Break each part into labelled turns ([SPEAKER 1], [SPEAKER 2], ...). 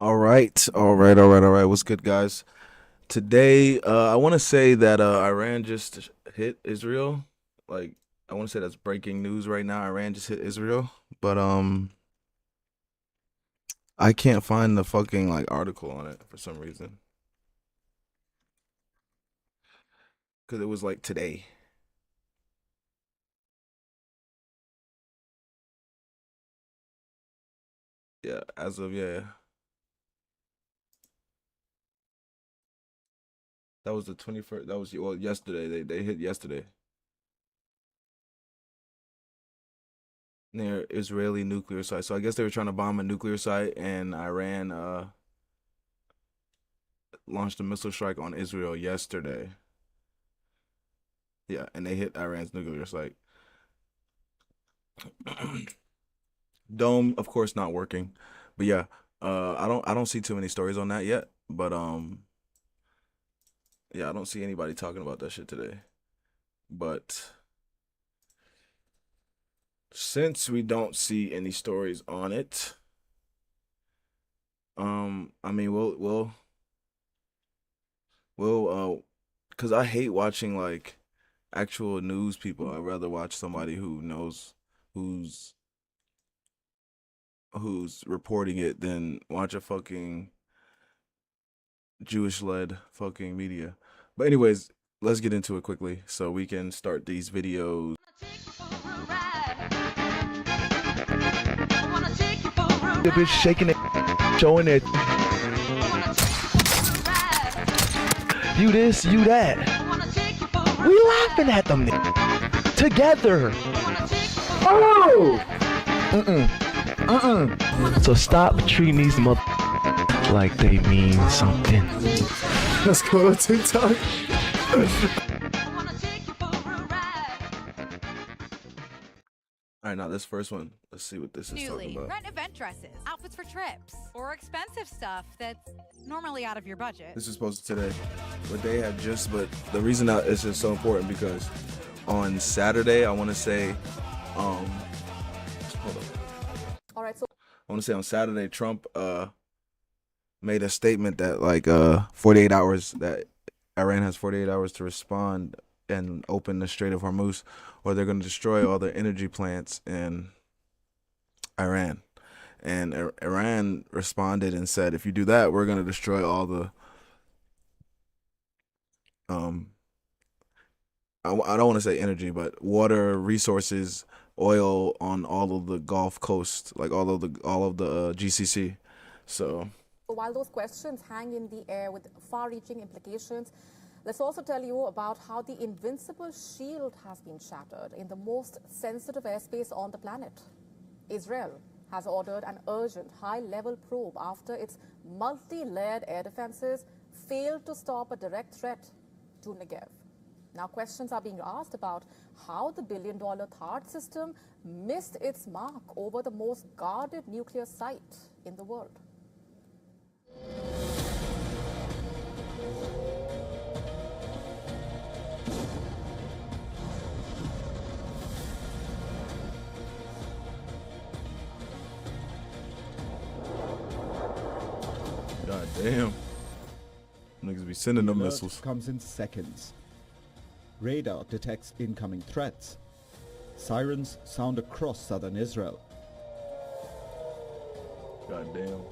[SPEAKER 1] All right. What's good, guys? Today, I want to say that Iran just hit Israel. Like, I want to say that's breaking news right now. Iran just hit Israel, but I can't find the fucking like article on it for some reason because it was like today. Yeah, as of yeah, that was the 21st. That was well yesterday. They hit yesterday near Israeli nuclear site. So I guess they were trying to bomb a nuclear site, and Iran launched a missile strike on Israel yesterday. Yeah, and they hit Iran's nuclear site. Dome, of course, not working, but yeah, I don't see too many stories on that yet. But yeah, I don't see anybody talking about that shit today. But since we don't see any stories on it, I mean, cause I hate watching like actual news people. I'd rather watch somebody who knows who's who's reporting it than watch a fucking Jewish led fucking media. But anyways, let's get into it quickly so we can start these videos. The bitch shaking it, showing it. You this, you that. We laughing at them together. Oh! So stop treating these mother like they mean something. Let's go to TikTok. All right, now this first one. Let's see what this is talking about.
[SPEAKER 2] Rent event dresses, outfits for trips, or expensive stuff that's normally out of your budget.
[SPEAKER 1] This is posted today, but they have just. But the reason that it's just so important because on Saturday, I want to say, hold on.
[SPEAKER 3] All right, so
[SPEAKER 1] I want to say on Saturday, Trump made a statement that like 48 hours that Iran has 48 hours to respond and open the Strait of Hormuz, or they're going to destroy all the energy plants in Iran. And Iran responded and said, if you do that, we're going to destroy all the I don't want to say energy, but water resources, oil on all of the Gulf Coast, like all of the GCC. So
[SPEAKER 3] while those questions hang in the air with far-reaching implications, let's also tell you about how the invincible shield has been shattered in the most sensitive airspace on the planet. Israel has ordered an urgent high-level probe after its multi-layered air defenses failed to stop a direct threat to Negev. Now, questions are being asked about how the billion-dollar THAAD system missed its mark over the most guarded nuclear site in the world.
[SPEAKER 1] God damn. Niggas be sending them
[SPEAKER 4] Alert
[SPEAKER 1] missiles.
[SPEAKER 4] comes in seconds. Radar detects incoming threats. Sirens sound across southern Israel.
[SPEAKER 1] God damn.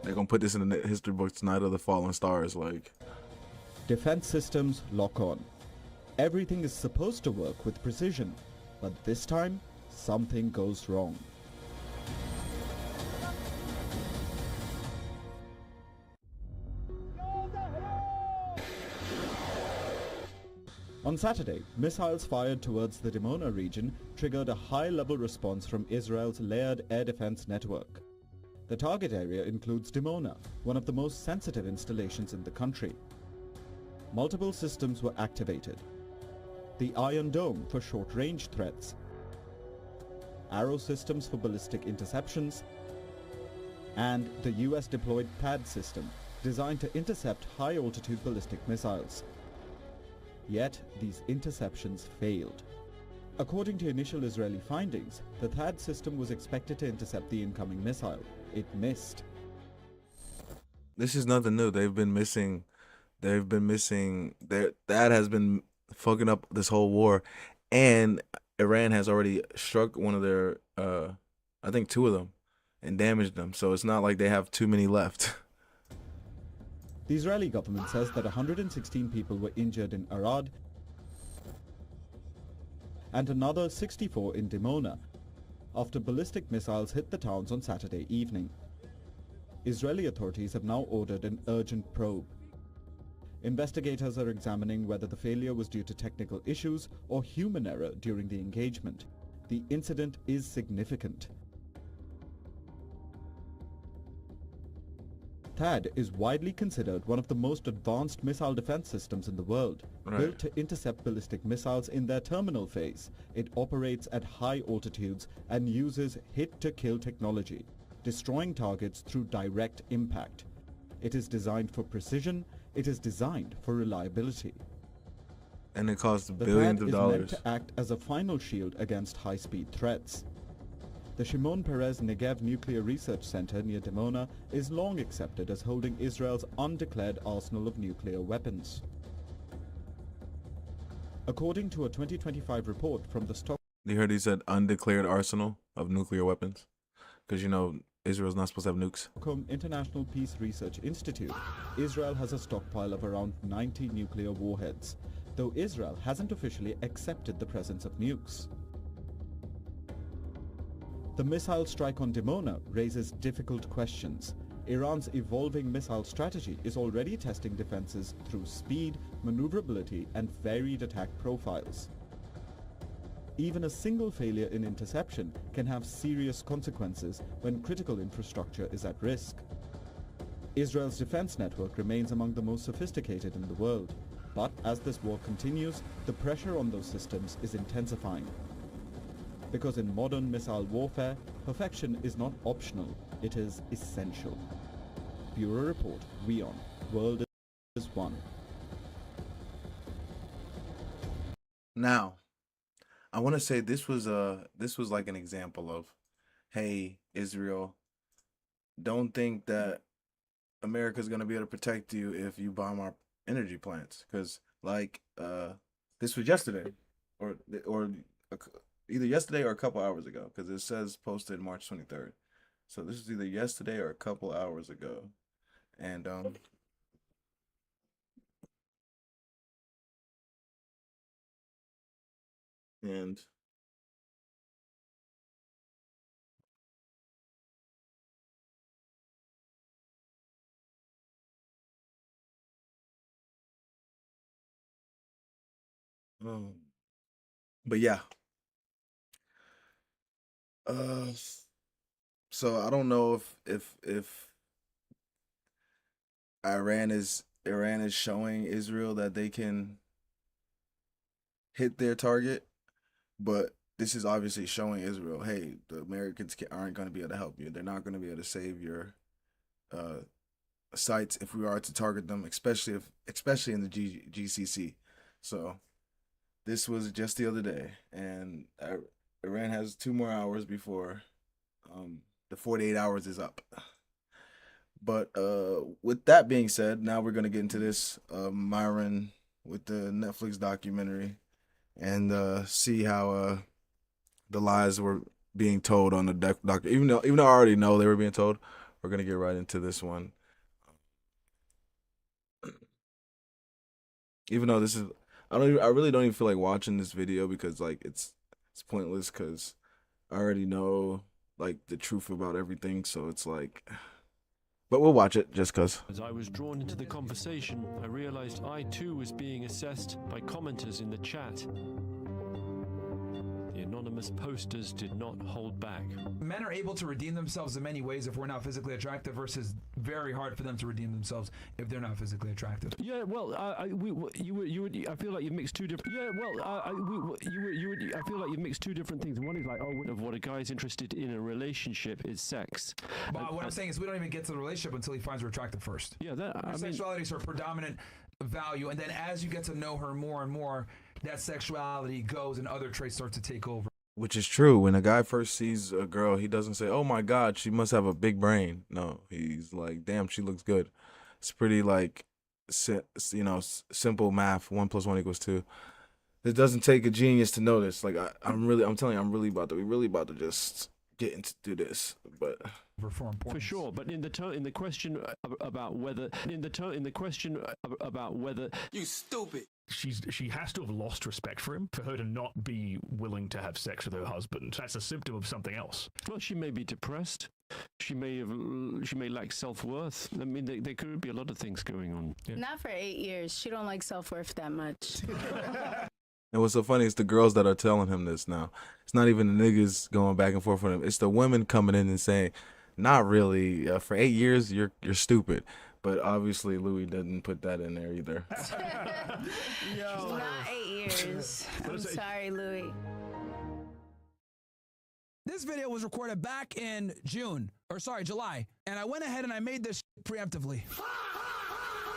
[SPEAKER 1] They're gonna put this in the history books, Night of the Fallen Stars, like.
[SPEAKER 4] Defense systems lock on. Everything is supposed to work with precision, but this time, something goes wrong. On Saturday, missiles fired towards the Dimona region triggered a high-level response from Israel's layered air defense network. The target area includes Dimona, one of the most sensitive installations in the country. Multiple systems were activated. The Iron Dome for short-range threats, Arrow systems for ballistic interceptions, and the US deployed THAAD system, designed to intercept high-altitude ballistic missiles. Yet, these interceptions failed. According to initial Israeli findings, the THAAD system was expected to intercept the incoming missile. It missed.
[SPEAKER 1] This is nothing new. They've been missing. That has been fucking up this whole war, and Iran has already struck one of their, I think 2 of them, and damaged them. So it's not like they have too many left.
[SPEAKER 4] The Israeli government says that 116 people were injured in Arad and another 64 in Dimona after ballistic missiles hit the towns on Saturday evening. Israeli authorities have now ordered an urgent probe. Investigators are examining whether the failure was due to technical issues or human error during the engagement. The incident is significant. THAAD is widely considered one of the most advanced missile defense systems in the world.
[SPEAKER 1] Right.
[SPEAKER 4] Built to intercept ballistic missiles in their terminal phase, it operates at high altitudes and uses hit-to-kill technology, destroying targets through direct impact. It is designed for precision. It is designed for reliability.
[SPEAKER 1] And it costs
[SPEAKER 4] The
[SPEAKER 1] billions
[SPEAKER 4] THAAD
[SPEAKER 1] of
[SPEAKER 4] is
[SPEAKER 1] dollars.
[SPEAKER 4] meant to act as a final shield against high-speed threats. The Shimon Peres Negev Nuclear Research Center near Dimona is long accepted as holding Israel's undeclared arsenal of nuclear weapons. According to a 2025 report from the
[SPEAKER 1] You heard he said undeclared arsenal of nuclear weapons? Because, you know, Israel's not supposed to have nukes.
[SPEAKER 4] Stockholm International Peace Research Institute, Israel has a stockpile of around 90 nuclear warheads, though Israel hasn't officially accepted the presence of nukes. The missile strike on Dimona raises difficult questions. Iran's evolving missile strategy is already testing defenses through speed, maneuverability, and varied attack profiles. Even a single failure in interception can have serious consequences when critical infrastructure is at risk. Israel's defense network remains among the most sophisticated in the world, but as this war continues, the pressure on those systems is intensifying. Because in modern missile warfare, perfection is not optional, it is essential. Bureau Report, WION, World is One.
[SPEAKER 1] Now, I want to say this was like an example of, hey, Israel, don't think that America's gonna be able to protect you if you bomb our energy plants, because like this was yesterday, or either yesterday or a couple hours ago, because it says posted March 23rd. So this is either yesterday or a couple hours ago, and but yeah, so I don't know if Iran is showing Israel that they can hit their target, but this is obviously showing Israel, hey, the Americans aren't going to be able to help you. They're not going to be able to save your sites if we are to target them, especially in the GCC. So this was just the other day, and Iran has 2 more hours before the 48 hours is up. But with that being said, now we're gonna get into this Myron with the Netflix documentary, and see how the lies were being told on the doc. Even though I already know they were being told, we're gonna get right into this one. Even though this is, I really don't even feel like watching this video, because like it's pointless, because I already know like the truth about everything. So it's like, but we'll watch it just cause.
[SPEAKER 5] As I was drawn into the conversation, I realized I too was being assessed by commenters in the chat. The anonymous posters did not hold back.
[SPEAKER 6] Men are able to redeem themselves in many ways if we're not physically attractive, versus very hard for them to redeem themselves if they're not physically attractive.
[SPEAKER 5] Yeah, well, I feel like you've mixed two different. Yeah, well, I feel like you've mixed two different things. One is like, of what a guy's interested in a relationship is sex.
[SPEAKER 6] But what I'm saying is, we don't even get to the relationship until he finds her attractive first.
[SPEAKER 5] Yeah,
[SPEAKER 6] Sexuality is her predominant value, and then as you get to know her more and more, that sexuality goes and other traits start to take over.
[SPEAKER 1] Which is true. When a guy first sees a girl, he doesn't say, "Oh my God, she must have a big brain." No, he's like, "Damn, she looks good." It's pretty like, simple math. 1 + 1 = 2. It doesn't take a genius to know this. Like I'm telling you, we really about to just get into do this. But
[SPEAKER 5] For sure, but in the question about whether
[SPEAKER 7] You stupid.
[SPEAKER 8] She has to have lost respect for him for her to not be willing to have sex with her husband. That's a symptom of something else.
[SPEAKER 5] well, she may be depressed. She may lack self-worth. I mean, there could be a lot of things going on. Yeah.
[SPEAKER 9] Not for 8 years. She don't like self-worth that much.
[SPEAKER 1] and what's so funny is the girls that are telling him this now. It's not even the niggas going back and forth with him. It's the women coming in and saying, "Not really. For 8 years, you're stupid." But obviously, Louis didn't put that in there either.
[SPEAKER 9] Not 8 years. I'm sorry, Louis.
[SPEAKER 10] This video was recorded back in July, and I went ahead and I made this preemptively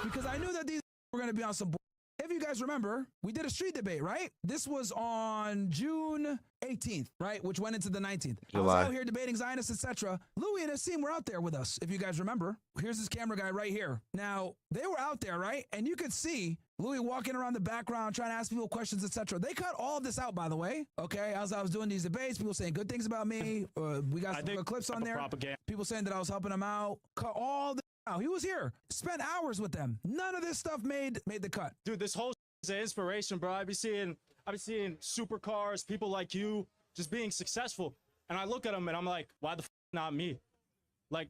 [SPEAKER 10] because I knew that these were going to be on some. If you guys remember, we did a street debate, right? This was on June 18th, right? Which went into the 19th. I was out here debating Zionists, etc. Louis and his team were out there with us, if you guys remember. Here's this camera guy right here. Now, they were out there, right? And you could see Louis walking around the background, trying to ask people questions, etc. They cut all of this out, by the way. Okay, as I was doing these debates, people saying good things about me. We got some good clips on there. People saying that I was helping them out. Cut all this out. He was here. Spent hours with them. None of this stuff made the cut.
[SPEAKER 11] Dude, this whole is an inspiration, bro. I've been seeing supercars, people like you, just being successful. And I look at them and I'm like, why the not me? Like,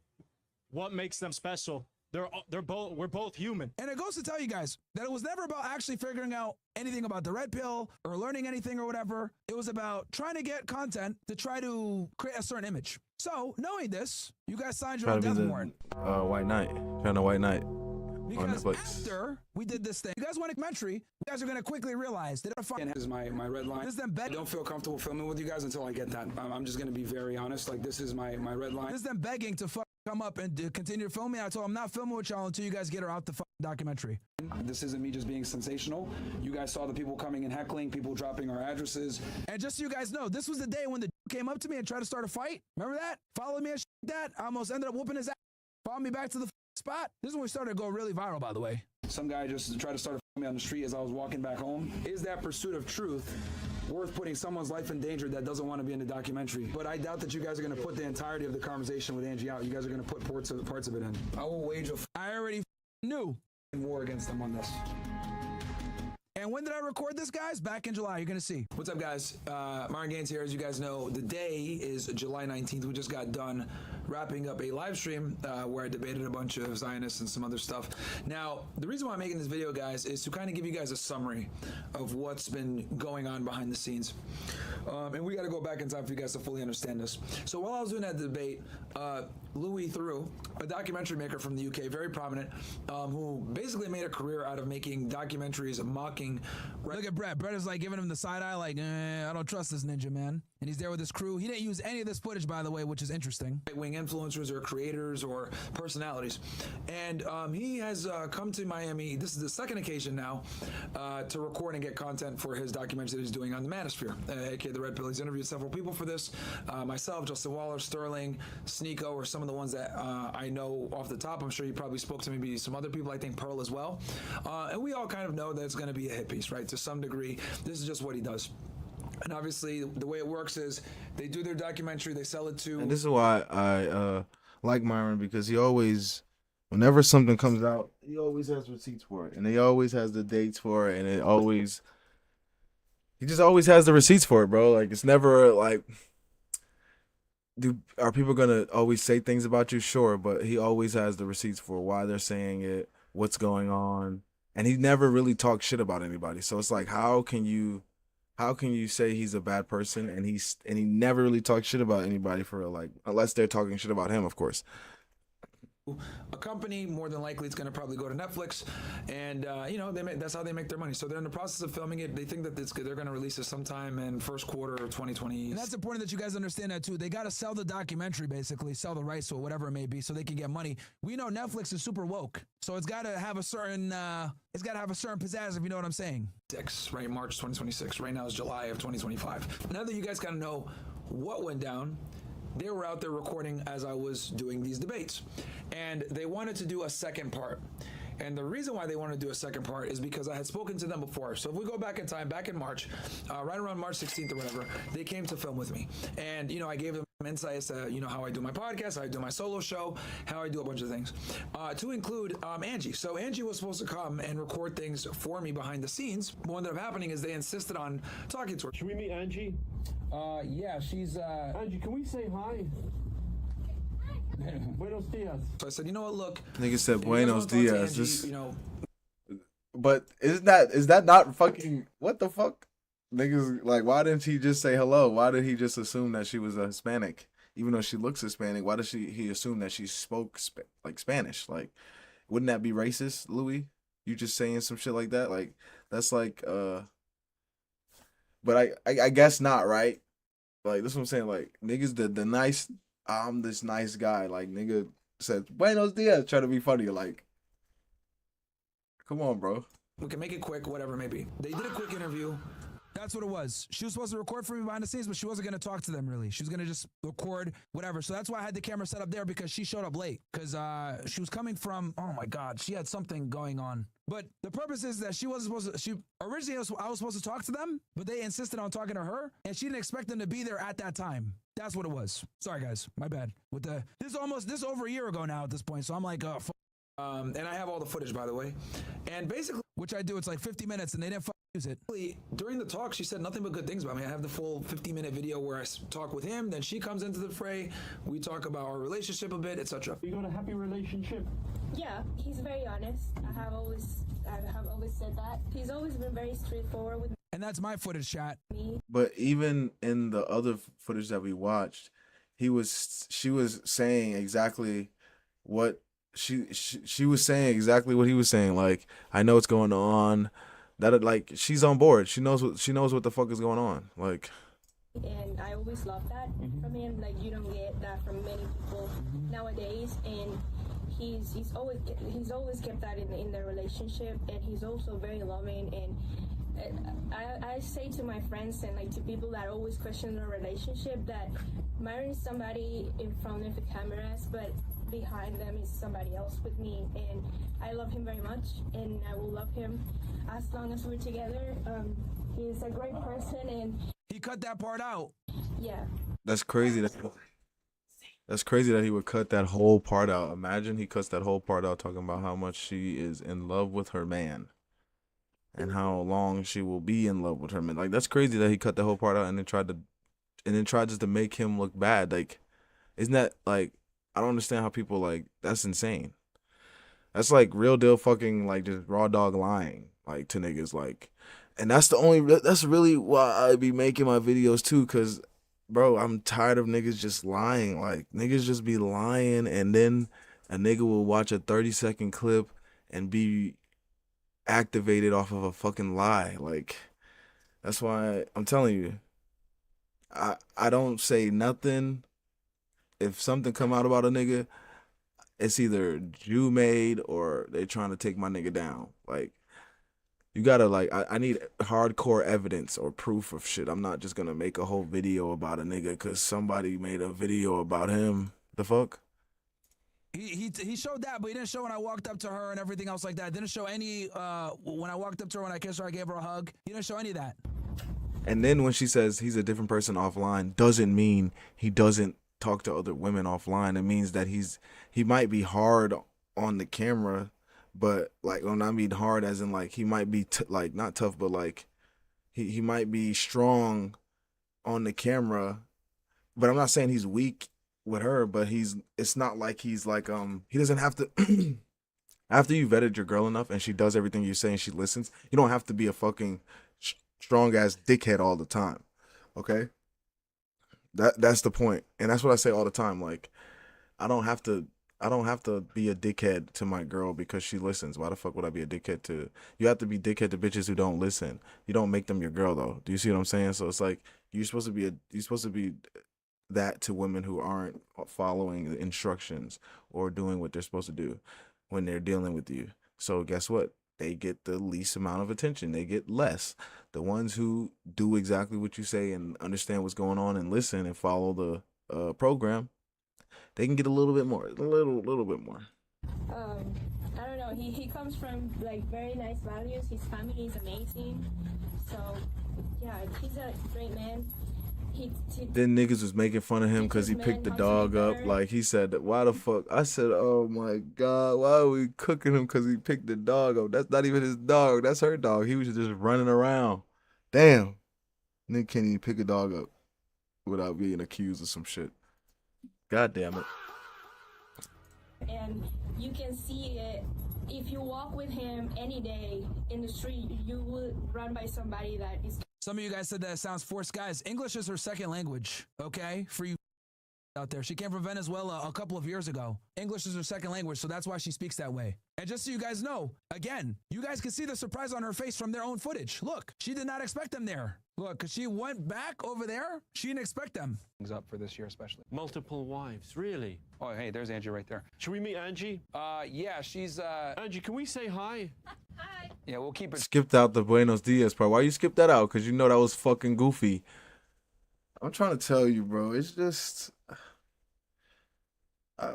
[SPEAKER 11] what makes them special? We're both human.
[SPEAKER 10] And it goes to tell you guys that it was never about actually figuring out anything about the red pill or learning anything or whatever. It was about trying to get content to try to create a certain image. So knowing this, you guys signed your own death warrant.
[SPEAKER 1] White Knight. Kind of White Knight.
[SPEAKER 10] Because after we did this thing, you guys want a documentary, you guys are going to quickly realize that
[SPEAKER 12] this is my red line.
[SPEAKER 10] This is them
[SPEAKER 12] I don't feel comfortable filming with you guys until I get that. I'm just going to be very honest. Like, this is my red line.
[SPEAKER 10] This is them begging to come up and continue to film me. I told them I'm not filming with y'all until you guys get her out the documentary.
[SPEAKER 12] This isn't me just being sensational. You guys saw the people coming and heckling, people dropping our addresses.
[SPEAKER 10] And just so you guys know, this was the day when the came up to me and tried to start a fight. Remember that? Followed me and that. I almost ended up whooping his ass. Followed me back to the spot. This is when we started to go really viral, by the way.
[SPEAKER 12] Some guy just tried to start me on the street as I was walking back home. Is that pursuit of truth worth putting someone's life in danger that doesn't want to be in the documentary? But I doubt that you guys are going to put the entirety of the conversation with Angie out. You guys are going to put parts of it in. I will wage a
[SPEAKER 10] I already knew
[SPEAKER 12] war against them on this.
[SPEAKER 10] And when did I record this, guys? Back in July. You're going to see.
[SPEAKER 12] What's up, guys? Myron Gaines here. As you guys know, the day is July 19th. We just got done wrapping up a live stream where I debated a bunch of Zionists and some other stuff. Now, the reason why I'm making this video, guys, is to kind of give you guys a summary of what's been going on behind the scenes. And we got to go back in time for you guys to fully understand this. So while I was doing that debate, Louis Theroux, a documentary maker from the UK, very prominent, who basically made a career out of making documentaries mocking.
[SPEAKER 10] Look at Brett. Brett is like giving him the side eye, like, I don't trust this ninja, man. And he's there with his crew. He didn't use any of this footage, by the way, which is interesting.
[SPEAKER 12] Right-wing influencers or creators or personalities. And he has come to Miami, this is the second occasion now, to record and get content for his documentary that he's doing on the Manosphere, aka The Red Pill. He's interviewed several people for this. Myself, Justin Waller, Sterling, Sneeko, or some of the ones that I know off the top. I'm sure you probably spoke to maybe some other people, I think Pearl as well. And we all kind of know that it's going to be a hit piece, right? To some degree, this is just what he does. And obviously, the way it works is they do their documentary, they sell it to...
[SPEAKER 1] And this is why I like Myron, because he always, whenever something comes out, he always has receipts for it. And he always has the dates for it. And he just always has the receipts for it, bro. Like, it's never like... Are people going to always say things about you? Sure, but he always has the receipts for why they're saying it, what's going on. And he never really talks shit about anybody. So it's like, how can you say he's a bad person and he never really talks shit about anybody for real, like, unless they're talking shit about him, of course.
[SPEAKER 12] a company. More than likely, it's going to probably go to Netflix, and that's how they make their money. So they're in the process of filming it. They think that they're going to release it sometime in first quarter of 2020.
[SPEAKER 10] And that's important that you guys understand that too. They got to sell the documentary, basically, sell the rights to it, whatever it may be, so they can get money. We know Netflix is super woke, so it's got to have a certain pizzazz, if you know what I'm saying.
[SPEAKER 12] Right, March 2026. Right now is July of 2025. Now that you guys kind of know what went down, they were out there recording as I was doing these debates. And they wanted to do a second part. And the reason why they wanted to do a second part is because I had spoken to them before. So if we go back in time, back in March, right around March 16th or whatever, they came to film with me. And, I gave them insights to, how I do my podcast, how I do my solo show, how I do a bunch of things, to include Angie. So Angie was supposed to come and record things for me behind the scenes. What ended up happening is they insisted on talking to her.
[SPEAKER 5] Should we meet Angie?
[SPEAKER 12] Yeah, she's...
[SPEAKER 5] Angie, can we say hi? Buenos dias.
[SPEAKER 12] So I said, you know what, look...
[SPEAKER 1] Nigga said
[SPEAKER 12] if you guys
[SPEAKER 1] Buenos
[SPEAKER 12] wanna talk to
[SPEAKER 1] dias.
[SPEAKER 12] Angie,
[SPEAKER 1] But is that not fucking... What the fuck? Niggas, like, why didn't he just say hello? Why did he just assume that she was a Hispanic? Even though she looks Hispanic, why does he assume that she spoke Spanish? Like, wouldn't that be racist, Louis? You just saying some shit like that? Like, that's like, but I guess not, right? Like, that's what I'm saying. Like, niggas, the nice, I'm this nice guy. Like, nigga said, Buenos dias, try to be funny. Like, come on, bro.
[SPEAKER 12] We can make it quick, whatever it may be. They did a quick interview.
[SPEAKER 10] That's what it was. She was supposed to record for me behind the scenes, but she wasn't going to talk to them, really. She was going to just record whatever. So that's why I had the camera set up there, because she showed up late. Because she was coming from, oh my God, she had something going on. But the purpose is that she wasn't supposed to, originally I was supposed to talk to them, but they insisted on talking to her, and she didn't expect them to be there at that time. That's what it was. Sorry, guys. My bad. This over a year ago now at this point. So I'm like,
[SPEAKER 12] and I have all the footage, by the way. And basically,
[SPEAKER 10] which I do, it's like 50 minutes, and they didn't use it.
[SPEAKER 12] During the talk, she said nothing but good things about me. I have the full 50-minute video where I talk with him. Then she comes into the fray. We talk about our relationship a bit, etc.
[SPEAKER 5] You got a happy relationship?
[SPEAKER 7] Yeah, he's very honest. I have always said that. He's always been very straightforward with me.
[SPEAKER 10] And that's my footage, chat.
[SPEAKER 1] But even in the other footage that we watched, she was saying exactly what she was saying exactly what he was saying. Like, I know what's going on. That, like, she's on board. She knows what the fuck is going on. Like,
[SPEAKER 7] and I always love that from him. Like, you don't get that from many people nowadays. And he's always kept that in their relationship. And he's also very loving. And I say to my friends and like to people that always question their relationship that Myron is somebody in front of the cameras, but behind them is somebody else with me, and I love him very much, and I will love him as long as we're together. He's a great person, and
[SPEAKER 10] he cut that part out.
[SPEAKER 7] Yeah,
[SPEAKER 1] that's crazy. That's crazy that he would cut that whole part out. Imagine he cuts that whole part out talking about how much she is in love with her man, and how long she will be in love with her man. Like, that's crazy that he cut the whole part out and then tried just to make him look bad. Like, isn't that like? I don't understand how people, like, that's insane. That's like real deal fucking, like, just raw dog lying, like, to niggas, like, and that's really why I be making my videos too, cause bro, I'm tired of niggas just lying. Like, niggas just be lying, and then a nigga will watch a 30-second clip and be activated off of a fucking lie. Like, that's why I'm telling you, I don't say nothing. If something come out about a nigga, it's either Jew made or they trying to take my nigga down. Like, you gotta, like, I need hardcore evidence or proof of shit. I'm not just gonna make a whole video about a nigga because somebody made a video about him. The fuck?
[SPEAKER 10] He showed that, but he didn't show when I walked up to her and everything else like that. Didn't show any when I walked up to her, when I kissed her, I gave her a hug. He didn't show any of that. And
[SPEAKER 1] then when she says he's a different person offline, doesn't mean he doesn't talk to other women offline. It means that he might be hard on the camera, but, like, when I mean hard as in, like, he might be like not tough, but like he might be strong on the camera. But I'm not saying he's weak with her, but it's not like he's like he doesn't have to after you vetted your girl enough and she does everything you say and she listens, you don't have to be a fucking strong ass dickhead all the time. Okay? That's the point. And that's what I say all the time. Like, I don't have to I don't have to be a dickhead to my girl because she listens. Why the fuck would I be a dickhead to? You have to be dickhead to bitches who don't listen. You don't make them your girl though. Do you see what I'm saying? So it's like you're supposed to be that to women who aren't following the instructions or doing what they're supposed to do when they're dealing with you. So guess what? They get the least amount of attention. They get less. The ones who do exactly what you say and understand what's going on and listen and follow the program, they can get a little bit more, a little bit more.
[SPEAKER 7] I don't know. He comes from like very nice values. His family is amazing. So yeah, he's a great man.
[SPEAKER 1] Then niggas was making fun of him because he picked the dog up. Like he said, why the fuck? I said, oh my God, why are we cooking him because he picked the dog up? That's not even his dog. That's her dog. He was just running around. Damn. Nigga can't even pick a dog up without being accused of some shit. God damn it.
[SPEAKER 7] And you can see it. If you walk with him any day in the street, you will run by somebody that is.
[SPEAKER 10] Some of you guys said that it sounds forced. Guys, English is her second language, okay? For you out there. She came from Venezuela a couple of years ago. English is her second language, so that's why she speaks that way. And just so you guys know, again, you guys can see the surprise on her face from their own footage. Look, she did not expect them there. Look, because she went back over there, she didn't expect them.
[SPEAKER 13] Up for this year especially.
[SPEAKER 5] Multiple wives, really?
[SPEAKER 13] Oh, hey, there's Angie right there.
[SPEAKER 5] Should we meet Angie?
[SPEAKER 13] Yeah, she's
[SPEAKER 5] Angie, can we say hi?
[SPEAKER 7] Hi.
[SPEAKER 13] Yeah, we'll keep it.
[SPEAKER 1] Skipped out the Buenos Dias part. Why you skip that out? Because you know that was fucking goofy. I'm trying to tell you, bro. It's just...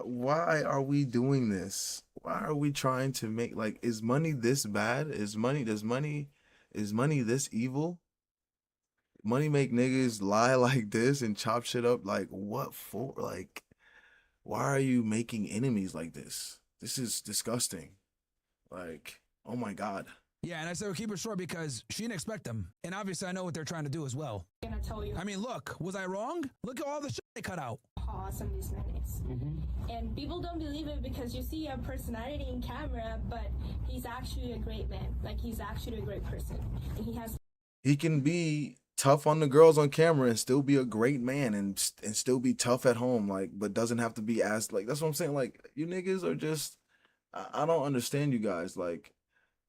[SPEAKER 1] why are we doing this? Why are we trying to make, like, is money this bad? Is money this evil? Money make niggas lie like this and chop shit up? Like, what for? Like, why are you making enemies like this? This is disgusting. Like, oh my God.
[SPEAKER 10] Yeah, and I said we'll keep it short because she didn't expect them. And obviously I know what they're trying to do as well.
[SPEAKER 7] I'm gonna tell you.
[SPEAKER 10] I mean, look, was I wrong? Look at all the shit they cut out.
[SPEAKER 7] How awesome this man is. And people don't believe it because you see a personality in camera, but he's actually a great man. Like, he's actually a great person. And
[SPEAKER 1] he can be tough on the girls on camera and still be a great man and still be tough at home, like, but doesn't have to be as, like, that's what I'm saying. Like, you niggas are just, I don't understand you guys. Like,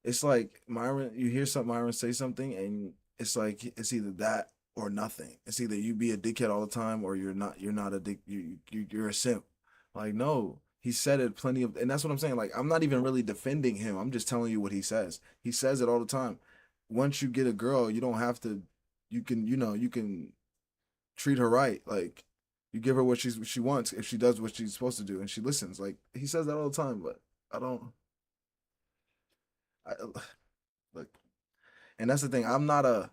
[SPEAKER 1] it's like Myron, you hear Myron say something and it's like, it's either that or nothing. It's either you be a dickhead all the time or you're not a dick, you're a simp. Like, no, he said it plenty of, and that's what I'm saying. Like, I'm not even really defending him. I'm just telling you what he says. He says it all the time. Once you get a girl, you don't have to, you can treat her right. Like, you give her what she wants if she does what she's supposed to do and she listens. Like, he says that all the time, but look, and that's the thing. I'm not a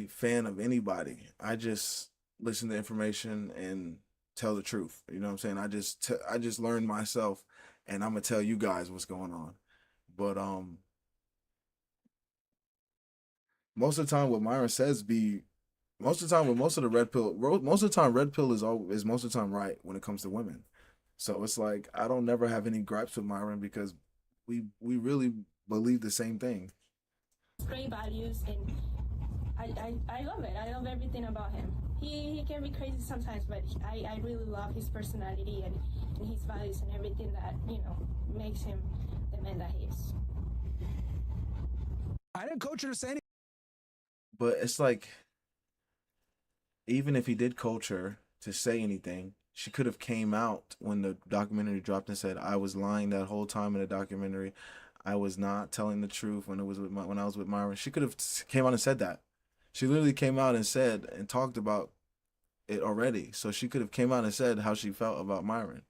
[SPEAKER 1] fan of anybody. I just listen to information and tell the truth. You know what I'm saying? I just learned myself, and I'm gonna tell you guys what's going on. But most of the time, what Myron says most of the time with most of the red pill, most of the time red pill is most of the time right when it comes to women. So it's like I don't never have any gripes with Myron because we really believe the same thing.
[SPEAKER 7] great values, and I love it. I love everything about him. He can be crazy sometimes, but I really love his personality and his values and everything that, makes him the man that he is.
[SPEAKER 10] I didn't coach her to say anything.
[SPEAKER 1] But it's like, even if he did coach her to say anything, she could have came out when the documentary dropped and said, I was lying that whole time in the documentary. I was not telling the truth when I was with Myron. She could have came out and said that. She literally came out and said and talked about it already. So she could have came out and said how she felt about Myron,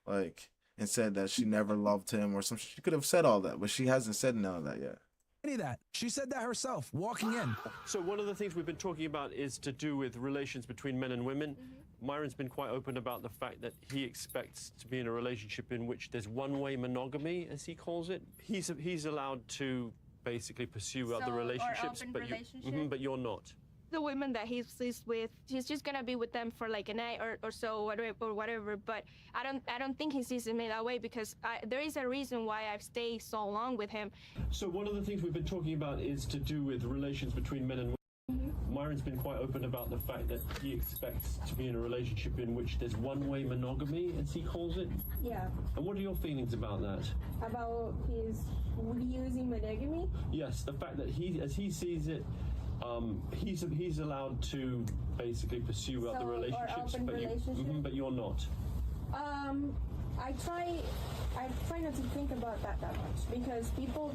[SPEAKER 1] like, and said that she never loved him or something. She could have said all that, but she hasn't said none of that yet.
[SPEAKER 10] Any of that. She said that herself, walking in.
[SPEAKER 5] So one of the things we've been talking about is to do with relations between men and women. Myron's been quite open about the fact that he expects to be in a relationship in which there's one-way monogamy, as he calls it. He's allowed to basically pursue other relationships, but you're not.
[SPEAKER 7] The women that he's with, he's just gonna be with them for like a night or so, or whatever. But I don't think he sees me that way because there is a reason why I've stayed so long with him.
[SPEAKER 5] So one of the things we've been talking about is to do with relations between men and women. Myron's been quite open about the fact that he expects to be in a relationship in which there's one-way monogamy, as he calls it.
[SPEAKER 7] Yeah.
[SPEAKER 5] And what are your feelings about that?
[SPEAKER 7] About his using monogamy?
[SPEAKER 5] Yes, the fact that he, as he sees it, he's allowed to basically pursue other relationships, but you're not.
[SPEAKER 7] I try not to think about that much because people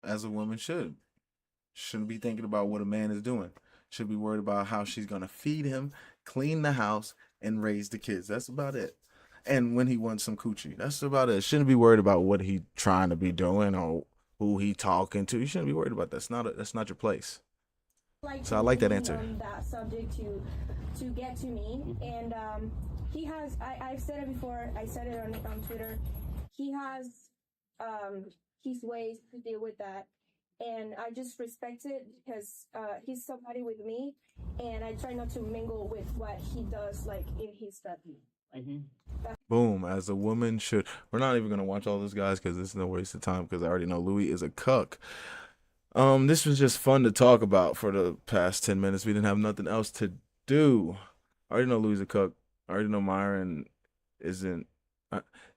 [SPEAKER 1] As a woman shouldn't be thinking about what a man is doing. Should be worried about how she's gonna feed him, clean the house, and raise the kids. That's about it. And when he wants some coochie, that's about it. Shouldn't be worried about what he trying to be doing or who he talking to. You shouldn't be worried about that. That's not your place. So I like that answer.
[SPEAKER 7] On that subject to get to me, and he has. I've said it before. I said it on Twitter. He has his ways to deal with that, and I just respect it because he's somebody with me, and I try not to mingle with what he does, like in his family.
[SPEAKER 1] Boom, as a woman should. We're not even gonna watch all this, guys, because this is no waste of time. Because I already know Louis is a cuck. This was just fun to talk about for the past 10 minutes. We didn't have nothing else to do. I already know Louis is a cuck. I already know Myron isn't.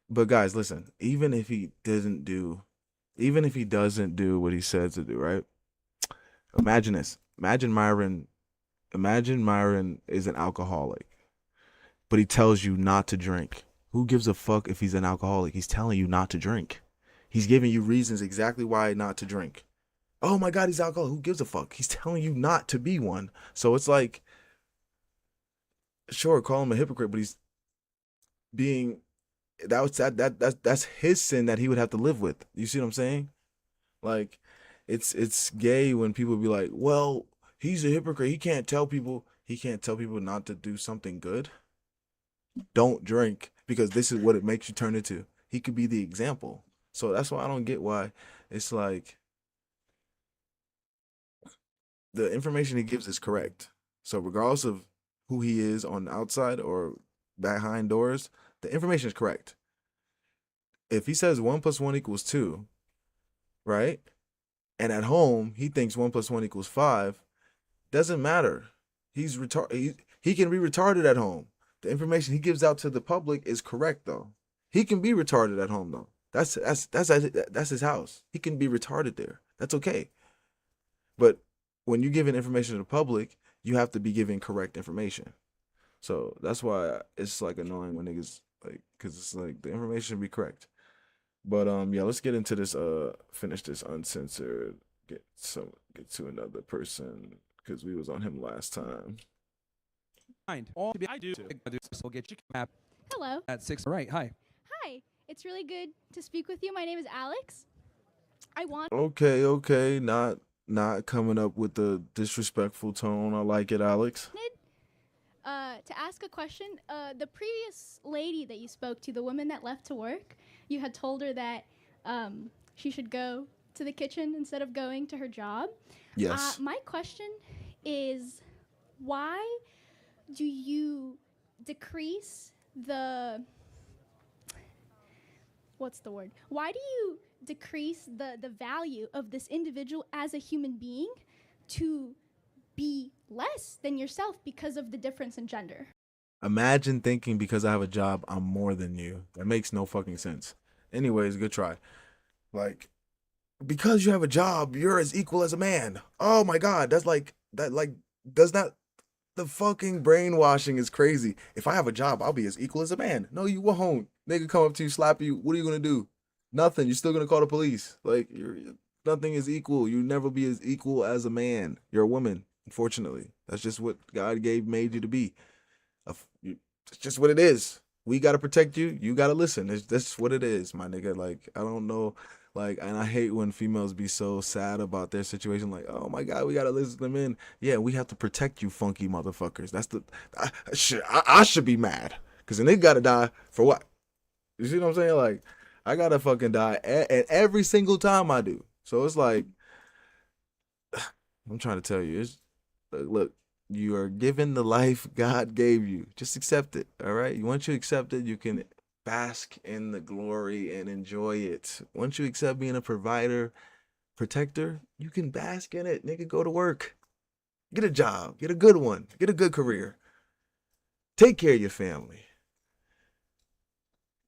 [SPEAKER 1] But guys, listen. Even if he doesn't do what he says to do, right? Imagine this. Imagine Myron is an alcoholic, but he tells you not to drink. Who gives a fuck if he's an alcoholic? He's telling you not to drink. He's giving you reasons exactly why not to drink. Oh my God, he's alcoholic. Who gives a fuck? He's telling you not to be one. So it's like, sure, call him a hypocrite, but he's being that's his sin that he would have to live with. You see what I'm saying? Like, it's gay when people be like, well, he's a hypocrite. He can't tell people not to do something good. Don't drink, because this is what it makes you turn into. He could be the example. So that's why I don't get why it's like the information he gives is correct. So regardless of who he is on the outside or behind doors, the information is correct. If he says 1 + 1 = 2, right? And at home he thinks 1 + 1 = 5, doesn't matter. He's retarded. He can be retarded at home. The information he gives out to the public is correct though. He can be retarded at home though. That's his house. He can be retarded there. That's okay. But when you're giving information to the public, you have to be giving correct information. So that's why it's like annoying when niggas like, cause it's like the information should be correct. But yeah, let's get into this. Finish this uncensored. Get to another person, cause we was on him last time.
[SPEAKER 14] All I do will get you map.
[SPEAKER 15] Hello.
[SPEAKER 14] At 6. All right. Hi.
[SPEAKER 15] Hi. It's really good to speak with you. My name is Alex. I want.
[SPEAKER 1] Okay. Not coming up with the disrespectful tone. I like it, Alex.
[SPEAKER 15] To ask a question. The previous lady that you spoke to, the woman that left to work, you had told her that she should go to the kitchen instead of going to her job.
[SPEAKER 1] Yes.
[SPEAKER 15] My question is, why do you decrease the why do you decrease the value of this individual as a human being to be less than yourself because of the difference in gender?
[SPEAKER 1] Imagine thinking because I have a job, I'm more than you. That makes no fucking sense. Anyways, good try. Like, because you have a job, you're as equal as a man. Oh my God, does not. The fucking brainwashing is crazy. If I have a job, I'll be as equal as a man. No, you won't. Nigga come up to you, slap you. What are you gonna do? Nothing. You're still gonna call the police. Like, nothing is equal. You never be as equal as a man. You're a woman. Unfortunately, that's just what God made you to be. It's just what it is. We gotta protect you. You gotta listen. That's what it is, my nigga. Like, I don't know. Like, and I hate when females be so sad about their situation. Like, oh my God, we gotta listen to them in. Yeah, we have to protect you, funky motherfuckers. That's I should be mad because a nigga gotta die for what? You see what I'm saying? Like, I gotta fucking die, and every single time I do. So it's like, I'm trying to tell you, look, you are given the life God gave you. Just accept it. All right. Once you accept it, you can bask in the glory and enjoy it. Once you accept being a provider, protector, you can bask in it. Nigga, go to work. Get a job. Get a good one. Get a good career. Take care of your family.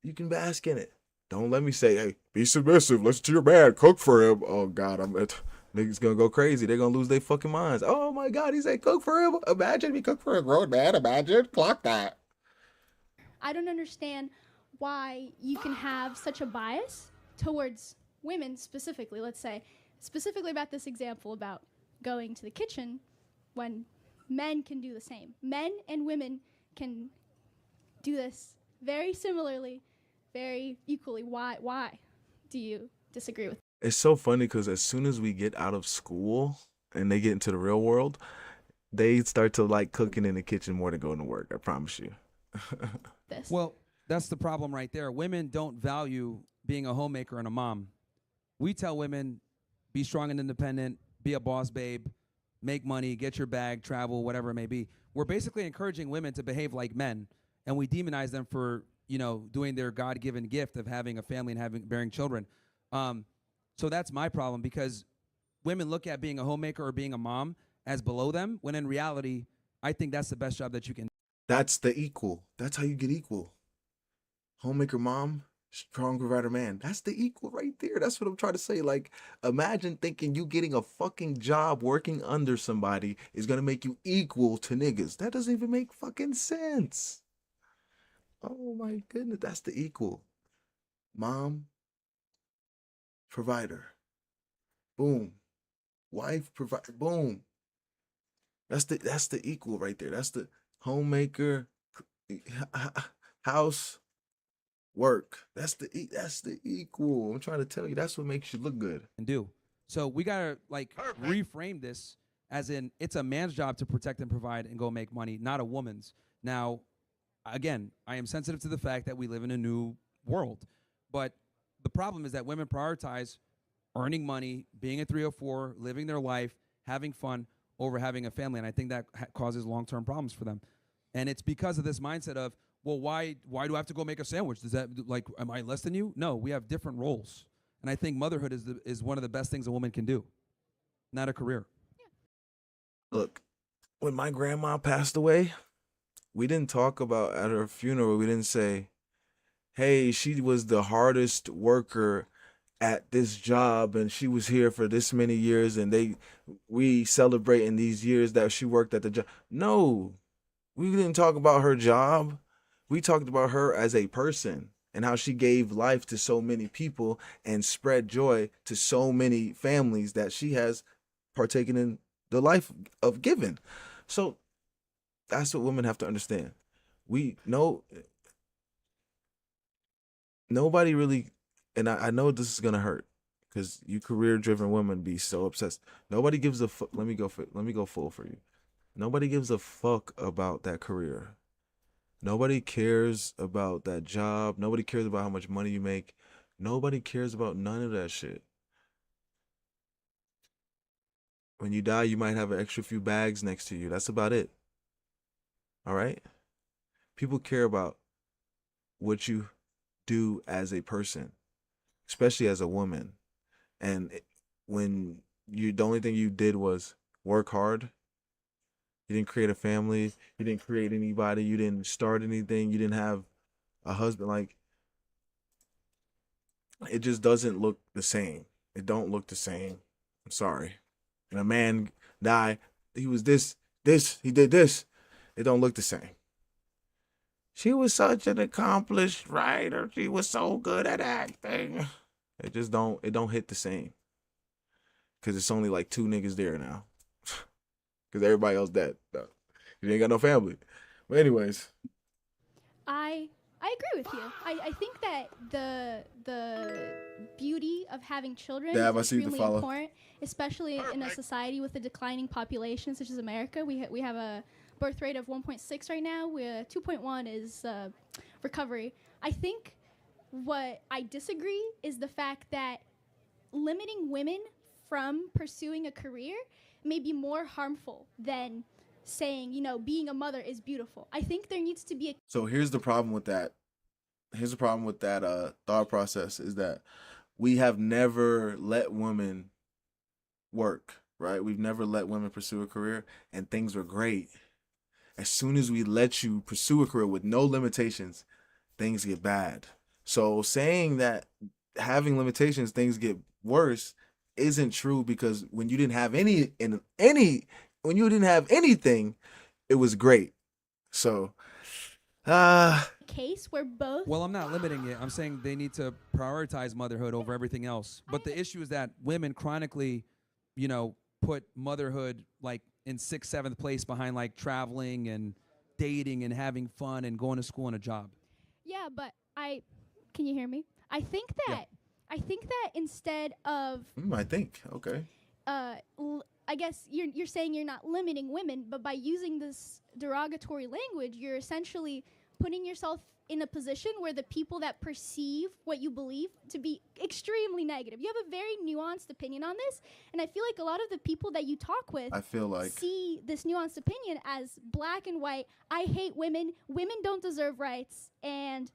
[SPEAKER 1] You can bask in it. Don't let me say, hey, be submissive. Listen to your man. Cook for him. Oh, God, niggas gonna go crazy. They're gonna lose their fucking minds. Oh, my God, he said cook for him. Imagine me cook for a grown man. Imagine. Clock that.
[SPEAKER 15] I don't understand why you can have such a bias towards women specifically, let's say, specifically about this example about going to the kitchen when men can do the same. Men and women can do this very similarly, very equally. Why do you disagree with that?
[SPEAKER 1] It's so funny because as soon as we get out of school and they get into the real world, they start to like cooking in the kitchen more than going to work. I promise you.
[SPEAKER 14] Well, that's the problem right there. Women don't value being a homemaker and a mom. We tell women, be strong and independent, be a boss babe, make money, get your bag, travel, whatever it may be. We're basically encouraging women to behave like men, and we demonize them for, doing their God-given gift of having a family and bearing children. So that's my problem, because women look at being a homemaker or being a mom as below them, when in reality, I think that's the best job that you can.
[SPEAKER 1] That's the equal. That's how you get equal. Homemaker mom, strong provider man. That's the equal right there. That's what I'm trying to say. Like, imagine thinking you getting a fucking job working under somebody is going to make you equal to niggas. That doesn't even make fucking sense. Oh my goodness. That's the equal. Mom, provider. Boom. Wife, provider. Boom. That's the equal right there. That's the homemaker, house, work. That's the equal. I'm trying to tell you, that's what makes you look good.
[SPEAKER 14] And do. So we gotta reframe this as in it's a man's job to protect and provide and go make money, not a woman's. Now, again, I am sensitive to the fact that we live in a new world, but the problem is that women prioritize earning money, being a 304, living their life, having fun over having a family, and I think that causes long-term problems for them. And it's because of this mindset of, well, why do I have to go make a sandwich? Does that, am I less than you? No, we have different roles. And I think motherhood is one of the best things a woman can do, not a career.
[SPEAKER 1] Look, when my grandma passed away, we didn't talk about at her funeral, we didn't say, hey, she was the hardest worker at this job and she was here for this many years and we celebrating these years that she worked at the job. No, we didn't talk about her job. We talked about her as a person and how she gave life to so many people and spread joy to so many families that she has partaken in the life of giving. So that's what women have to understand. We know nobody really, and I know this is gonna hurt because you career-driven women be so obsessed. Nobody gives a fuck. Let me go full for you. Nobody gives a fuck about that career. Nobody cares about that job. Nobody cares about how much money you make. Nobody cares about none of that shit. When you die, you might have an extra few bags next to you. That's about it. All right? People care about what you do as a person, especially as a woman. And when the only thing you did was work hard, you didn't create a family, you didn't create anybody, you didn't start anything, you didn't have a husband, like, it just doesn't look the same. It don't look the same. I'm sorry. And a man died, he was this, he did this. It don't look the same. She was such an accomplished writer. She was so good at acting. It don't hit the same. Because it's only like 2 niggas there now. Because everybody else dead. You ain't got no family. But anyways.
[SPEAKER 15] I agree with you. I think that the beauty of having children is extremely important, especially in a society with a declining population such as America. We have a birth rate of 1.6 right now. 2.1 is recovery. I think what I disagree is the fact that limiting women from pursuing a career may be more harmful than saying, being a mother is beautiful. I think there needs to be a...
[SPEAKER 1] So here's the problem with that. Thought process is that we have never let women work. right? We've never let women pursue a career, and things were great. As soon as we let you pursue a career with no limitations, things get bad. So saying that having limitations, things get worse, isn't true, because when you didn't have when you didn't have anything, it was great. So,
[SPEAKER 15] Case where both.
[SPEAKER 14] Well, I'm not limiting it. I'm saying they need to prioritize motherhood over everything else. But the issue is that women chronically, put motherhood like in 6th, 7th place behind like traveling and dating and having fun and going to school and a job.
[SPEAKER 15] Yeah, but can you hear me? I think that instead of
[SPEAKER 1] I think okay.
[SPEAKER 15] I guess you're saying you're not limiting women, but by using this derogatory language, you're essentially putting yourself in a position where the people that perceive what you believe to be extremely negative. You have a very nuanced opinion on this, and I feel like a lot of the people that you talk with see this nuanced opinion as black and white. I hate women. Women don't deserve rights, and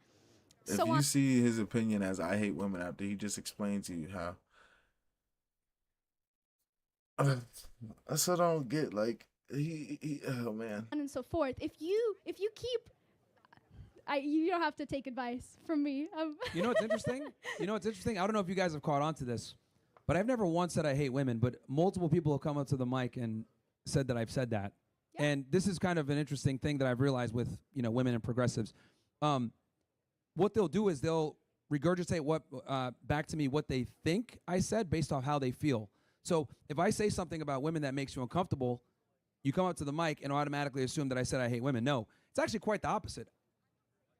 [SPEAKER 1] if you see his opinion as I hate women after he just explained to you how. That's what I don't get. Like he oh man.
[SPEAKER 15] And so forth. If you keep, you don't have to take advice from me.
[SPEAKER 14] You know what's interesting? I don't know if you guys have caught on to this, but I've never once said I hate women. But multiple people have come up to the mic and said that I've said that. Yeah. And this is kind of an interesting thing that I've realized with women and progressives. What they'll do is they'll regurgitate what back to me what they think I said based off how they feel. So if I say something about women that makes you uncomfortable, you come up to the mic and automatically assume that I said I hate women. No, it's actually quite the opposite.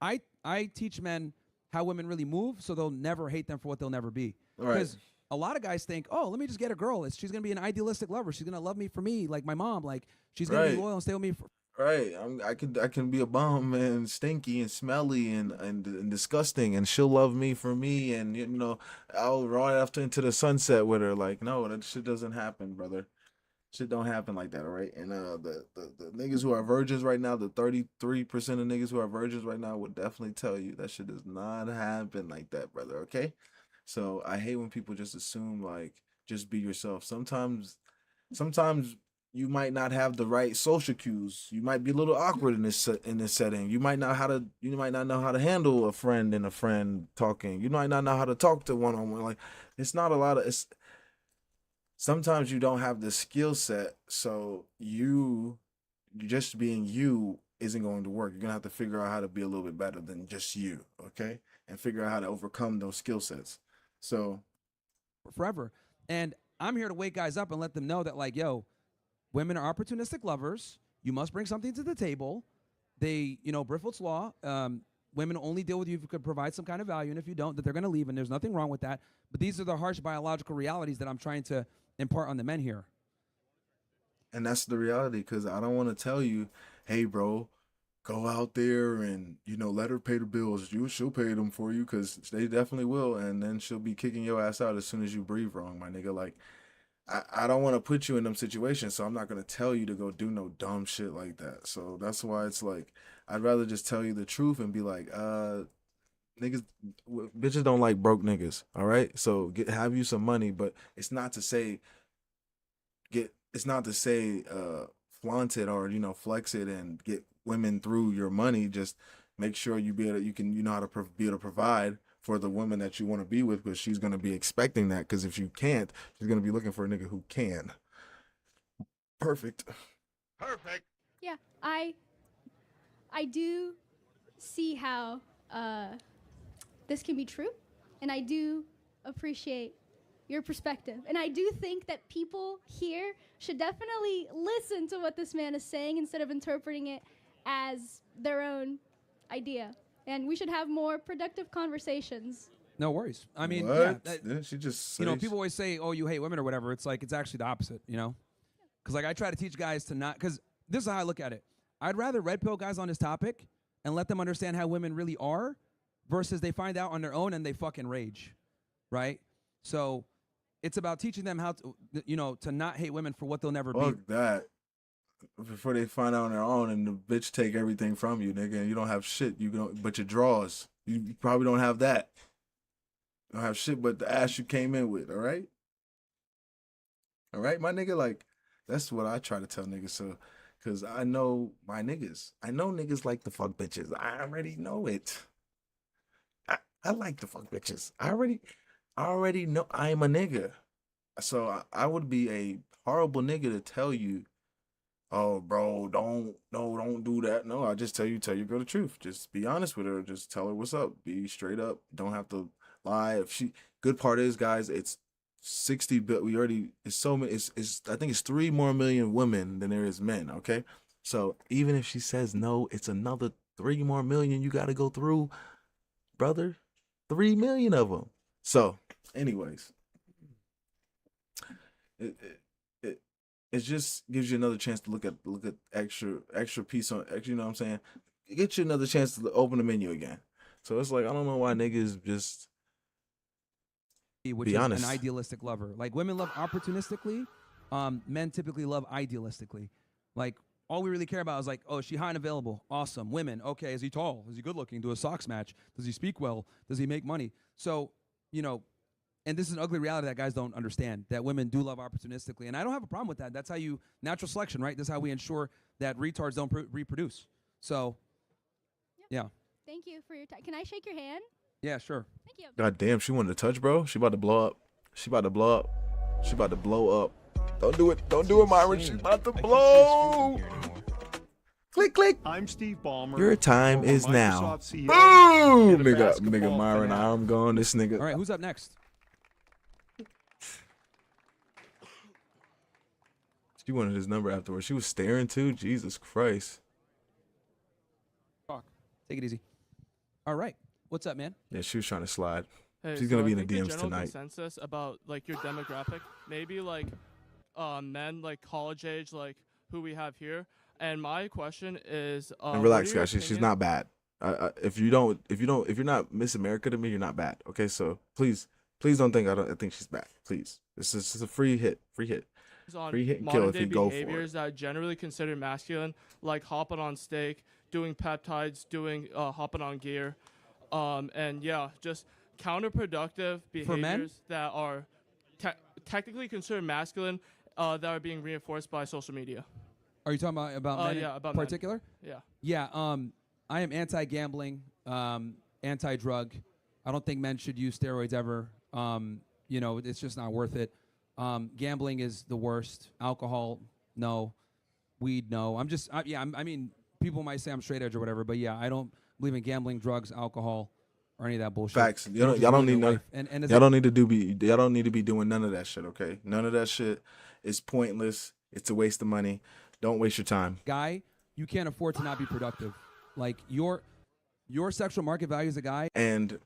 [SPEAKER 14] I teach men how women really move, so they'll never hate them for what they'll never be. Because a lot of guys think, oh, let me just get a girl. She's going to be an idealistic lover. She's going to love me for me, like my mom. Like, she's going to be loyal and stay with me.
[SPEAKER 1] Right. I can be a bum and stinky and smelly and disgusting, and she'll love me for me, and I'll run after into the sunset with her. Like, no, that shit doesn't happen, brother. Shit don't happen like that, all right? And the niggas who are virgins right now, the 33% of niggas who are virgins right now would definitely tell you that shit does not happen like that, brother, okay? So I hate when people just assume, like, just be yourself. Sometimes you might not have the right social cues. You might be a little awkward in this setting. You might not know how to handle a friend talking. You might not know how to talk to one-on-one. Like, it's not a lot of sometimes you don't have the skill set, so you just being you isn't going to work. You're gonna have to figure out how to be a little bit better than just you, okay? And figure out how to overcome those skill sets. So
[SPEAKER 14] forever. And I'm here to wake guys up and let them know that, like, yo, women are opportunistic lovers. You must bring something to the table. They, Briffle's law, women only deal with you if you could provide some kind of value, and if you don't, that they're going to leave, and there's nothing wrong with that. But these are the harsh biological realities that I'm trying to impart on the men here.
[SPEAKER 1] And that's the reality, because I don't want to tell you, hey, bro, go out there and, let her pay the bills. She'll pay them for you, because they definitely will, and then she'll be kicking your ass out as soon as you breathe wrong, my nigga. Like, I don't want to put you in them situations, so I'm not going to tell you to go do no dumb shit like that. So that's why it's like, I'd rather just tell you the truth and be like, niggas, bitches don't like broke niggas, all right? So have you some money, but it's not to say flaunt it or, flex it and get women through your money. Just make sure you know how to be able to provide for the woman that you want to be with, because she's going to be expecting that, because if you can't, she's going to be looking for a nigga who can. Perfect.
[SPEAKER 15] Yeah, I do see how this can be true, and I do appreciate your perspective. And I do think that people here should definitely listen to what this man is saying instead of interpreting it as their own idea. And we should have more productive conversations.
[SPEAKER 14] No worries. I mean,
[SPEAKER 1] she just
[SPEAKER 14] people always say, oh, you hate women or whatever. It's like, it's actually the opposite, Because like I try to teach guys to not, because this is how I look at it. I'd rather red pill guys on this topic and let them understand how women really are versus they find out on their own and they fucking rage, right? So it's about teaching them how to, to not hate women for what they'll never be.
[SPEAKER 1] Fuck that. Before they find out on their own and the bitch take everything from you, nigga, and you don't have shit. But your drawers, you probably don't have that. You don't have shit but the ass you came in with, all right? All right, my nigga, like, that's what I try to tell niggas. So, because I know my niggas. I know niggas like to fuck bitches. I already know it. I like to fuck bitches. I already know I'm a nigga. So I would be a horrible nigga to tell you, oh, bro, don't do that. No, I just tell your girl the truth. Just be honest with her. Just tell her what's up. Be straight up. Don't have to lie. If she, good part is, guys, it's 60, but we already, it's so many, it's I think it's 3 more million women than there is men. Okay. So even if she says no, it's another 3 more million you got to go through, brother. 3 million of them. So, anyways, it, it it just gives you another chance to look at extra piece on extra. You know what I'm saying? It gets you another chance to open the menu again. So it's like, I don't know why niggas just
[SPEAKER 14] which
[SPEAKER 1] be
[SPEAKER 14] is
[SPEAKER 1] honest.
[SPEAKER 14] an idealistic lover. Like women love opportunistically, men typically love idealistically. Like all we really care about is like, oh, is she high and available? Awesome. Women, okay, is he tall? Is he good looking? Do a socks match? Does he speak well? Does he make money? So, you know, and this is an ugly reality that guys don't understand, that women do love opportunistically. And I don't have a problem with that. That's how you, natural selection, right? That's how we ensure that retards don't reproduce. So, yeah.
[SPEAKER 15] Thank you for your time. Can I shake your hand?
[SPEAKER 14] Yeah, sure.
[SPEAKER 15] Thank you.
[SPEAKER 1] God damn, she wanted to touch, bro. She about to blow up. She about to blow up. She about to blow up. Don't do it. Don't do it, Myron. She's about to blow. Click, click.
[SPEAKER 16] I'm Steve Ballmer.
[SPEAKER 1] Your time is
[SPEAKER 16] Microsoft
[SPEAKER 1] now.
[SPEAKER 16] CEO
[SPEAKER 1] Boom!
[SPEAKER 16] and a
[SPEAKER 1] Nigga,
[SPEAKER 16] basketball
[SPEAKER 1] Myron,
[SPEAKER 16] fanatic.
[SPEAKER 1] I'm gone. This nigga.
[SPEAKER 14] All right, who's up next?
[SPEAKER 1] She wanted his number afterwards. She was staring too. Jesus Christ.
[SPEAKER 14] Talk. Take it easy. All right. What's up, man?
[SPEAKER 1] Yeah, she was trying to slide.
[SPEAKER 17] Hey,
[SPEAKER 1] She's
[SPEAKER 17] so
[SPEAKER 1] gonna be
[SPEAKER 17] I
[SPEAKER 1] in the
[SPEAKER 17] think
[SPEAKER 1] DMs
[SPEAKER 17] general
[SPEAKER 1] tonight.
[SPEAKER 17] Consensus about like your demographic, maybe like men like college age, like who we have here. And my question is,
[SPEAKER 1] And relax, guys. She's not bad. If you're not Miss America to me, you're not bad. Okay, so please don't think I think she's bad. Please, this is a free hit, free hit and kill
[SPEAKER 17] modern
[SPEAKER 1] if
[SPEAKER 17] day
[SPEAKER 1] you go for
[SPEAKER 17] behaviors
[SPEAKER 1] it.
[SPEAKER 17] that are generally considered masculine, like hopping on steak, doing peptides, doing hopping on gear, and yeah, just counterproductive
[SPEAKER 14] For men?
[SPEAKER 17] behaviors that are technically considered masculine, that are being reinforced by social media.
[SPEAKER 14] Are you talking about men
[SPEAKER 17] yeah,
[SPEAKER 14] in
[SPEAKER 17] about men.
[SPEAKER 14] particular?
[SPEAKER 17] Yeah.
[SPEAKER 14] Yeah. I am anti-gambling, anti-drug. I don't think men should use steroids ever. You know, it's just not worth it. Gambling is the worst. Alcohol, no. Weed, no. I mean, people might say I'm straight edge or whatever, but yeah, I don't believe in gambling, drugs, alcohol, or any of that bullshit.
[SPEAKER 1] Facts.
[SPEAKER 14] It'll just
[SPEAKER 1] Y'all don't
[SPEAKER 14] ruin
[SPEAKER 1] need
[SPEAKER 14] your
[SPEAKER 1] none.
[SPEAKER 14] life. And
[SPEAKER 1] Y'all don't need to y'all don't need to be doing none of that shit. Okay, none of that shit is pointless. It's a waste of money. Don't waste your time.
[SPEAKER 14] Guy, you can't afford to not be productive. Like your sexual market value as a guy.
[SPEAKER 1] And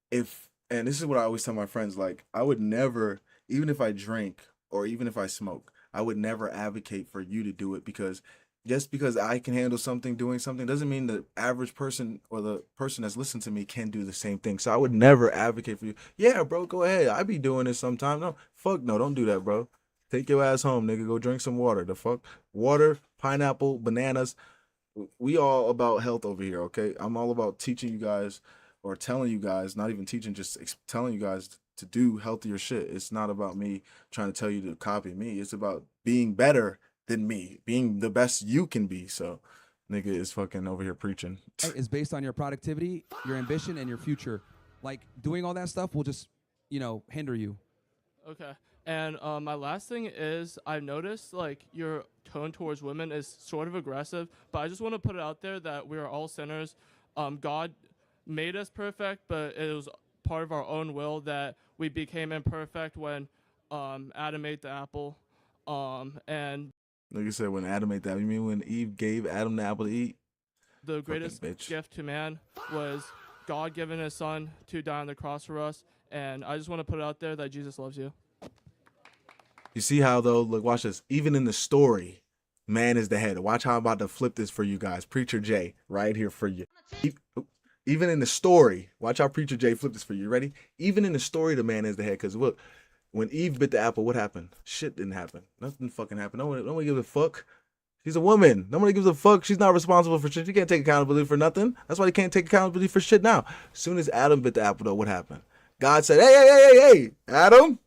[SPEAKER 1] this is what I always tell my friends, like, I would never, even if I drink or even if I smoke, I would never advocate for you to do it, because just because I can handle something, doing something, doesn't mean the average person or the person that's listening to me can do the same thing. So I would never advocate for you. Yeah, bro, go ahead. I be doing this sometime. No, fuck no, don't do that, bro. Take your ass home, nigga. Go drink some water. The fuck? Water, pineapple, bananas. We all about health over here, okay? I'm all about teaching you guys, or telling you guys, not even teaching, just telling you guys to do healthier shit. It's not about me trying to tell you to copy me. It's about being better than me, being the best you can be. So, nigga is fucking over here preaching.
[SPEAKER 14] Is based on your productivity, your ambition, and your future. Like doing all that stuff will just, hinder you.
[SPEAKER 17] Okay. And my last thing is, I've noticed like your tone towards women is sort of aggressive, but I just want to put it out there that we are all sinners. God made us perfect, but it was part of our own will that we became imperfect when Adam ate the apple. And
[SPEAKER 1] Like you said, when Adam ate that, you mean when Eve gave Adam the apple to eat?
[SPEAKER 17] the greatest gift to man was God giving his son to die on the cross for us. And I just want to put it out there that Jesus loves you.
[SPEAKER 1] You see how, though, look, watch this. Even in the story, man is the head. Watch how I'm about to flip this for you guys. Preacher Jay, right here for you. Even in the story, watch how Preacher Jay flip this for you. Ready? Even in the story, the man is the head. Because look, when Eve bit the apple, what happened? Shit didn't happen. Nothing fucking happened. Nobody gives a fuck. She's a woman. Nobody gives a fuck. She's not responsible for shit. She can't take accountability for nothing. That's why they can't take accountability for shit now. As soon as Adam bit the apple, though, what happened? God said, hey, Adam,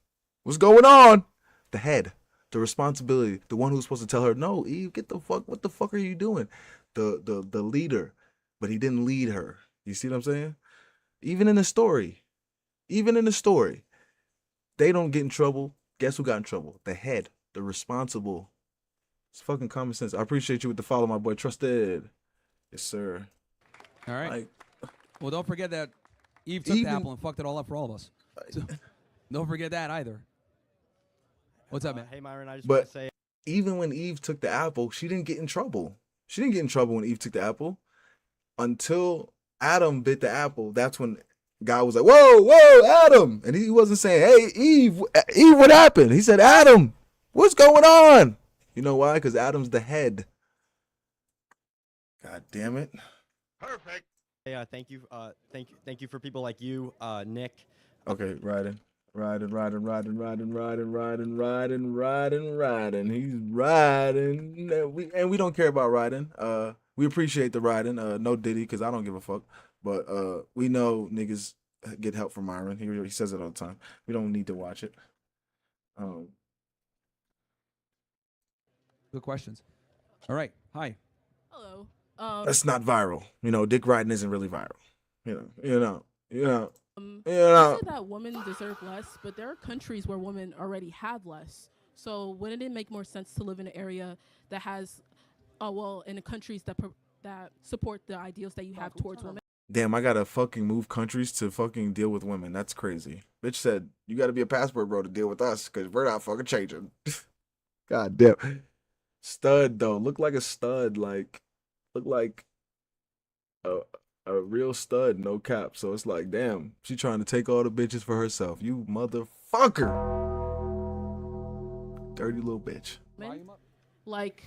[SPEAKER 1] what's going on? The head. the responsibility, the one who's supposed to tell her, no, Eve, get the fuck, what the fuck are you doing? The leader, but he didn't lead her. You see what I'm saying? Even in the story, they don't get in trouble. Guess who got in trouble? The head, the responsible. It's fucking common sense. I appreciate you with the follow, my boy. Trusted. Yes, sir.
[SPEAKER 14] All right.
[SPEAKER 1] Like,
[SPEAKER 14] well, don't forget that Eve took the apple and fucked it all up for all of us. So, don't forget that either. What's up, man?
[SPEAKER 16] Hey, Myron, I just want
[SPEAKER 1] but
[SPEAKER 16] to say,
[SPEAKER 1] even when Eve took the apple, she didn't get in trouble. She didn't get in trouble when Eve took the apple. Until Adam bit the apple, that's when God was like, whoa, Adam. And he wasn't saying, hey, Eve, what happened? He said, Adam, what's going on? You know why? Because Adam's the head. God damn it.
[SPEAKER 16] perfect. Yeah, thank you for people like you, Nick.
[SPEAKER 1] Okay, riding. He's riding. And we don't care about riding. We appreciate the riding. No Diddy, because I don't give a fuck. But we know niggas get help from Myron. He says it all the time. We don't need to watch it.
[SPEAKER 14] Good questions. All right. Hi.
[SPEAKER 18] Hello.
[SPEAKER 1] That's not viral. You know, dick riding isn't really viral. You know.
[SPEAKER 18] You say that women deserve less, but there are countries where women already have less. So wouldn't it make more sense to live in an area that has, in the countries that support the ideals that you have towards women?
[SPEAKER 1] Damn, I gotta fucking move countries to fucking deal with women. That's crazy. Bitch said, you gotta be a passport bro to deal with us, because we're not fucking changing. God damn. Stud, though. Look like a stud. Look like a real stud, no cap. So it's like, damn, she trying to take all the bitches for herself. You motherfucker. Dirty little bitch.
[SPEAKER 18] Like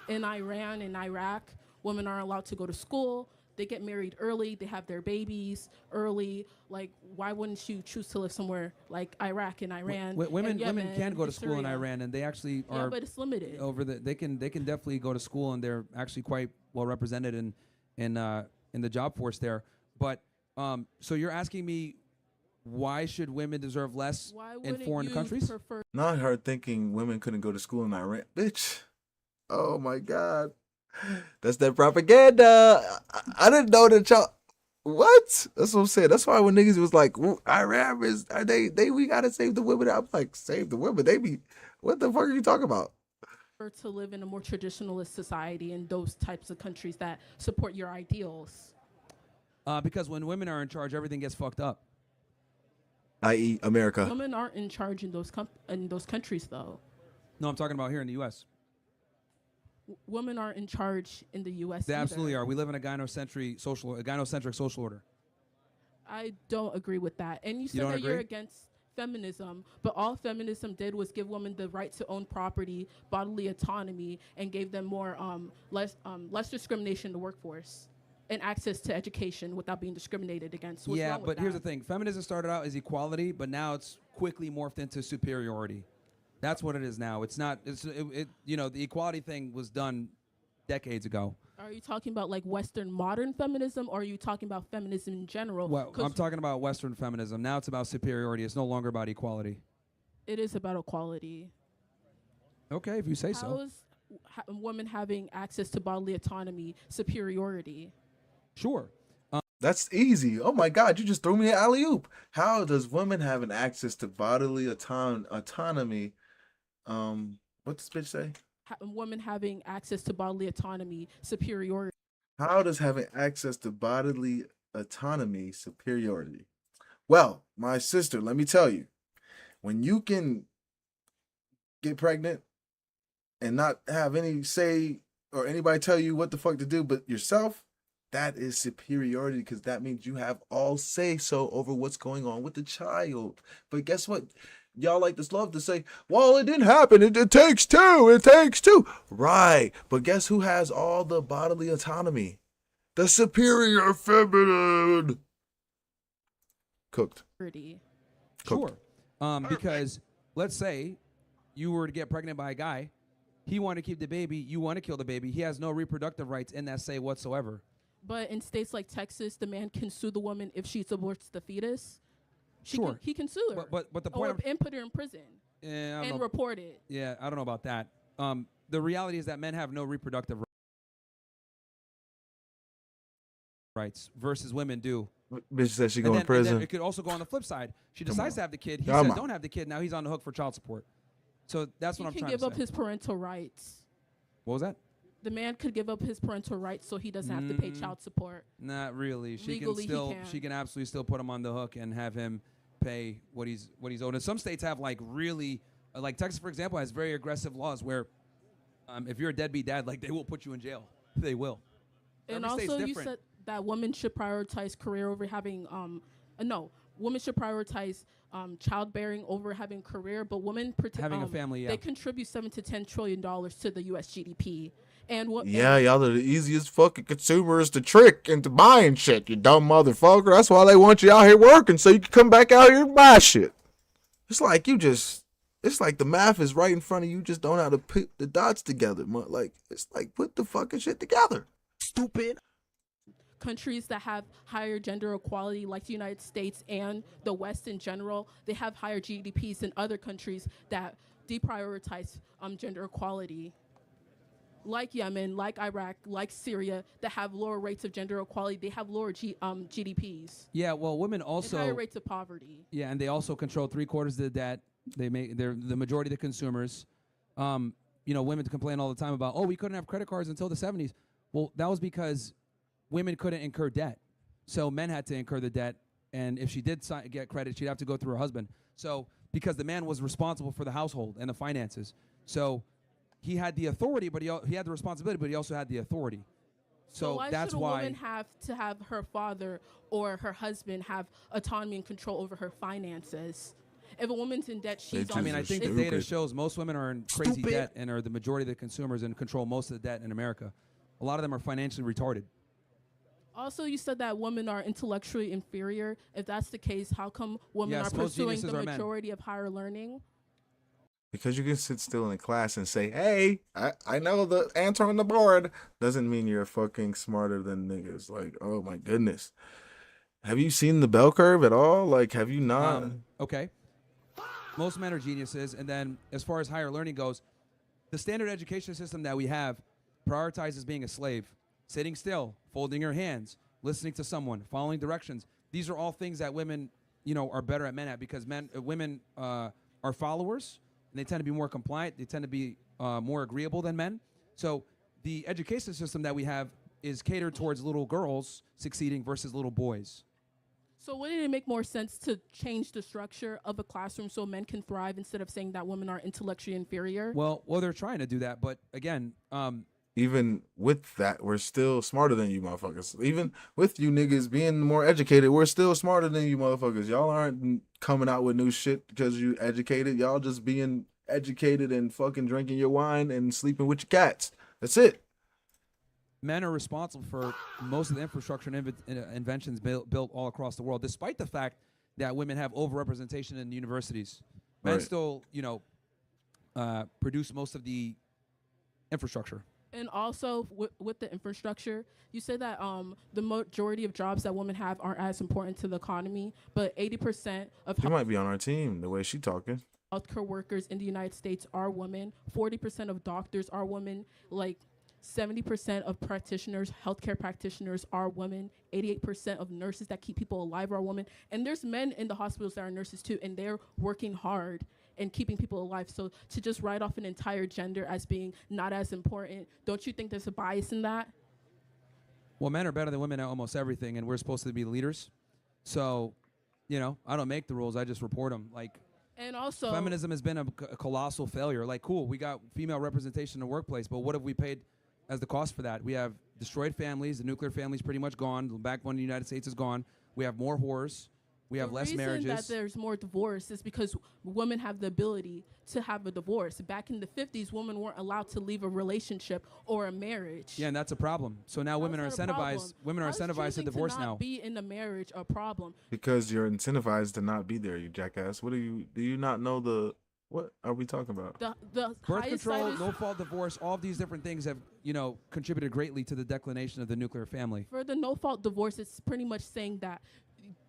[SPEAKER 18] in Iran and Iraq, women aren't allowed to go to school. They get married early. They have their babies early. Like, why wouldn't you choose to live somewhere like Iraq and Iran?
[SPEAKER 14] Women
[SPEAKER 18] and Yemen
[SPEAKER 14] can go to
[SPEAKER 18] and
[SPEAKER 14] school in
[SPEAKER 18] Syria?
[SPEAKER 14] Iran, and they actually are.
[SPEAKER 18] Yeah, but it's limited.
[SPEAKER 14] They can definitely go to school, and they're actually quite well represented in the job force there. But so you're asking me, why should women deserve less in foreign countries?
[SPEAKER 1] Not her thinking women couldn't go to school in Iran. Bitch. Oh my God. That's that propaganda. I didn't know that y'all. What? That's what I'm saying. That's why when niggas was like, Iran is, we gotta save the women. I'm like, save the women. They be, what the fuck are you talking about?
[SPEAKER 18] To live in a more traditionalist society in those types of countries that support your ideals.
[SPEAKER 14] Because when women are in charge, everything gets fucked up.
[SPEAKER 1] I.e. America.
[SPEAKER 18] Women aren't in charge in those countries, though.
[SPEAKER 14] No, I'm talking about here in the U.S.
[SPEAKER 18] Women aren't in charge in the U.S.
[SPEAKER 14] They
[SPEAKER 18] either.
[SPEAKER 14] absolutely are. We live in a gynocentric social order.
[SPEAKER 18] I don't agree with that. And you said
[SPEAKER 14] don't
[SPEAKER 18] that
[SPEAKER 14] agree?
[SPEAKER 18] you're against feminism, but all feminism did was give women the right to own property, bodily autonomy, and gave them more less discrimination in the workforce and access to education without being discriminated against. What's wrong with
[SPEAKER 14] but here's the
[SPEAKER 18] that?
[SPEAKER 14] thing: feminism started out as equality, but now it's quickly morphed into superiority. That's what it is now. It's not. The equality thing was done decades ago.
[SPEAKER 18] Are you talking about like Western modern feminism, or are you talking about feminism in general?
[SPEAKER 14] Well, I'm talking about Western feminism. Now it's about superiority. It's no longer about equality.
[SPEAKER 18] It is about equality.
[SPEAKER 14] Okay, if you say so.
[SPEAKER 18] How is women having access to bodily autonomy superiority?
[SPEAKER 14] Sure.
[SPEAKER 1] That's easy. Oh my God, you just threw me an alley-oop. How does women having access to bodily autonomy, what does bitch say?
[SPEAKER 18] Women having access to bodily autonomy superiority?
[SPEAKER 1] How does having access to bodily autonomy superiority? Well, my sister, let me tell you, when you can get pregnant and not have any say or anybody tell you what the fuck to do but yourself, that is superiority, because that means you have all say so over what's going on with the child. But guess what? Y'all like this love to say, well, it didn't happen. It takes two. It takes two. Right. But guess who has all the bodily autonomy? The superior feminine. Cooked.
[SPEAKER 14] Sure. Because let's say you were to get pregnant by a guy. He wanted to keep the baby. You want to kill the baby. He has no reproductive rights in that say whatsoever.
[SPEAKER 18] But in states like Texas, the man can sue the woman if she aborts the fetus. He can sue her.
[SPEAKER 14] But the point
[SPEAKER 18] and put her in prison.
[SPEAKER 14] I don't
[SPEAKER 18] and
[SPEAKER 14] know.
[SPEAKER 18] report it.
[SPEAKER 14] Yeah, I don't know about that. The reality is that men have no reproductive rights versus women do.
[SPEAKER 1] Bitch said she
[SPEAKER 14] And
[SPEAKER 1] going
[SPEAKER 14] then-
[SPEAKER 1] to prison.
[SPEAKER 14] And then it could also go on the flip side. She
[SPEAKER 1] Come
[SPEAKER 14] decides
[SPEAKER 1] on.
[SPEAKER 14] to have the kid. He
[SPEAKER 1] Come
[SPEAKER 14] says,
[SPEAKER 1] on.
[SPEAKER 14] "Don't have the kid." Now he's on the hook for child support. So that's what I'm
[SPEAKER 18] He
[SPEAKER 14] trying
[SPEAKER 18] can
[SPEAKER 14] to
[SPEAKER 18] give up
[SPEAKER 14] say.
[SPEAKER 18] his parental rights.
[SPEAKER 14] What was that?
[SPEAKER 18] The man could give up his parental rights so he doesn't have to pay child support.
[SPEAKER 14] Not really. She
[SPEAKER 18] Legally, he
[SPEAKER 14] can still.
[SPEAKER 18] can.
[SPEAKER 14] She can absolutely still put him on the hook and have him pay what he's owed. And some states have like really, like Texas, for example, has very aggressive laws where if you're a deadbeat dad, like they will put you in jail. They will.
[SPEAKER 18] And
[SPEAKER 14] Every state's
[SPEAKER 18] also, you
[SPEAKER 14] different.
[SPEAKER 18] said that women should prioritize career over having women should prioritize childbearing over having career, but women
[SPEAKER 14] Having a family, yeah.
[SPEAKER 18] they contribute $7 to $10 trillion to the U.S. GDP. And what?
[SPEAKER 1] Yeah, y'all are the easiest fucking consumers to trick into buying shit, you dumb motherfucker. That's why they want you out here working so you can come back out here and buy shit. It's like it's like the math is right in front of you, just don't know how to put the dots together. Like, it's like, put the fucking shit together. Stupid.
[SPEAKER 18] Countries that have higher gender equality, like the United States and the West in general, they have higher GDPs than other countries that deprioritize gender equality, like Yemen, like Iraq, like Syria, that have lower rates of gender equality. They have lower GDPs.
[SPEAKER 14] Yeah, well, women
[SPEAKER 18] And
[SPEAKER 14] also
[SPEAKER 18] higher rates of poverty.
[SPEAKER 14] Yeah, and they also control 3/4 of the debt. They're the majority of the consumers. Women complain all the time about, we couldn't have credit cards until the 70s. Well, that was because women couldn't incur debt, so men had to incur the debt. And if she did get credit, she'd have to go through her husband. So because the man was responsible for the household and the finances, so he had the authority, but he had the responsibility, but he also had the authority. So
[SPEAKER 18] why
[SPEAKER 14] that's
[SPEAKER 18] should a
[SPEAKER 14] why.
[SPEAKER 18] woman have to have her father or her husband have autonomy and control over her finances? If a woman's in debt, she's on.
[SPEAKER 14] I mean, I think the data shows most women are in crazy debt and are the majority of the consumers and control most of the debt in America. A lot of them are financially retarded.
[SPEAKER 18] Also, you said that women are intellectually inferior. If that's the case, how come women
[SPEAKER 14] Yes,
[SPEAKER 18] are
[SPEAKER 14] most
[SPEAKER 18] pursuing
[SPEAKER 14] geniuses
[SPEAKER 18] the
[SPEAKER 14] are men.
[SPEAKER 18] majority of higher learning?
[SPEAKER 1] Because you can sit still in class and say, hey, I know the answer on the board, doesn't mean you're fucking smarter than niggas. Like, oh my goodness. Have you seen the bell curve at all? Like, have you not?
[SPEAKER 14] Okay. Most men are geniuses. And then as far as higher learning goes, the standard education system that we have prioritizes being a slave, sitting still, folding your hands, listening to someone, following directions. These are all things that women, are better at men at, because women are followers, and they tend to be more compliant. They tend to be more agreeable than men. So the education system that we have is catered towards little girls succeeding versus little boys.
[SPEAKER 18] So wouldn't it make more sense to change the structure of a classroom so men can thrive instead of saying that women are intellectually inferior?
[SPEAKER 14] Well, they're trying to do that, but again,
[SPEAKER 1] even with that, we're still smarter than you motherfuckers. Even with you niggas being more educated, we're still smarter than you motherfuckers. Y'all aren't coming out with new shit because you educated. Y'all just being educated and fucking drinking your wine and sleeping with your cats. That's it.
[SPEAKER 14] men are responsible for most of the infrastructure and inventions built all across the world, despite the fact that women have overrepresentation in universities. Men
[SPEAKER 1] Right.
[SPEAKER 14] still, produce most of the infrastructure.
[SPEAKER 18] And also with the infrastructure, you said that the majority of jobs that women have aren't as important to the economy, but 80% of
[SPEAKER 1] She might be on our team the way she talking.
[SPEAKER 18] healthcare workers in the United States are women. 40% of doctors are women. Like 70% of practitioners, healthcare practitioners are women. 88% of nurses that keep people alive are women. And there's men in the hospitals that are nurses too, and they're working hard and keeping people alive. So to just write off an entire gender as being not as important, don't you think there's a bias in that?
[SPEAKER 14] Well, men are better than women at almost everything, and we're supposed to be leaders. So, I don't make the rules. I just report them. Like,
[SPEAKER 18] and also,
[SPEAKER 14] feminism has been a colossal failure. Like, cool, we got female representation in the workplace, but what have we paid as the cost for that? We have destroyed families. The nuclear family's pretty much gone. The backbone of the United States is gone. We have more whores. We have less marriages.
[SPEAKER 18] The reason that there's more divorce is because women have the ability to have a divorce. Back in the 50s, women weren't allowed to leave a relationship or a marriage.
[SPEAKER 14] Yeah, and that's a problem. So now women are incentivized. Women are incentivized to divorce now.
[SPEAKER 18] Be in a marriage a problem?
[SPEAKER 1] Because you're incentivized to not be there, you jackass. Do you not know what are we talking about?
[SPEAKER 18] The
[SPEAKER 14] Birth control, no-fault divorce, all of these different things have, contributed greatly to the declination of the nuclear family.
[SPEAKER 18] For the no-fault divorce, it's pretty much saying that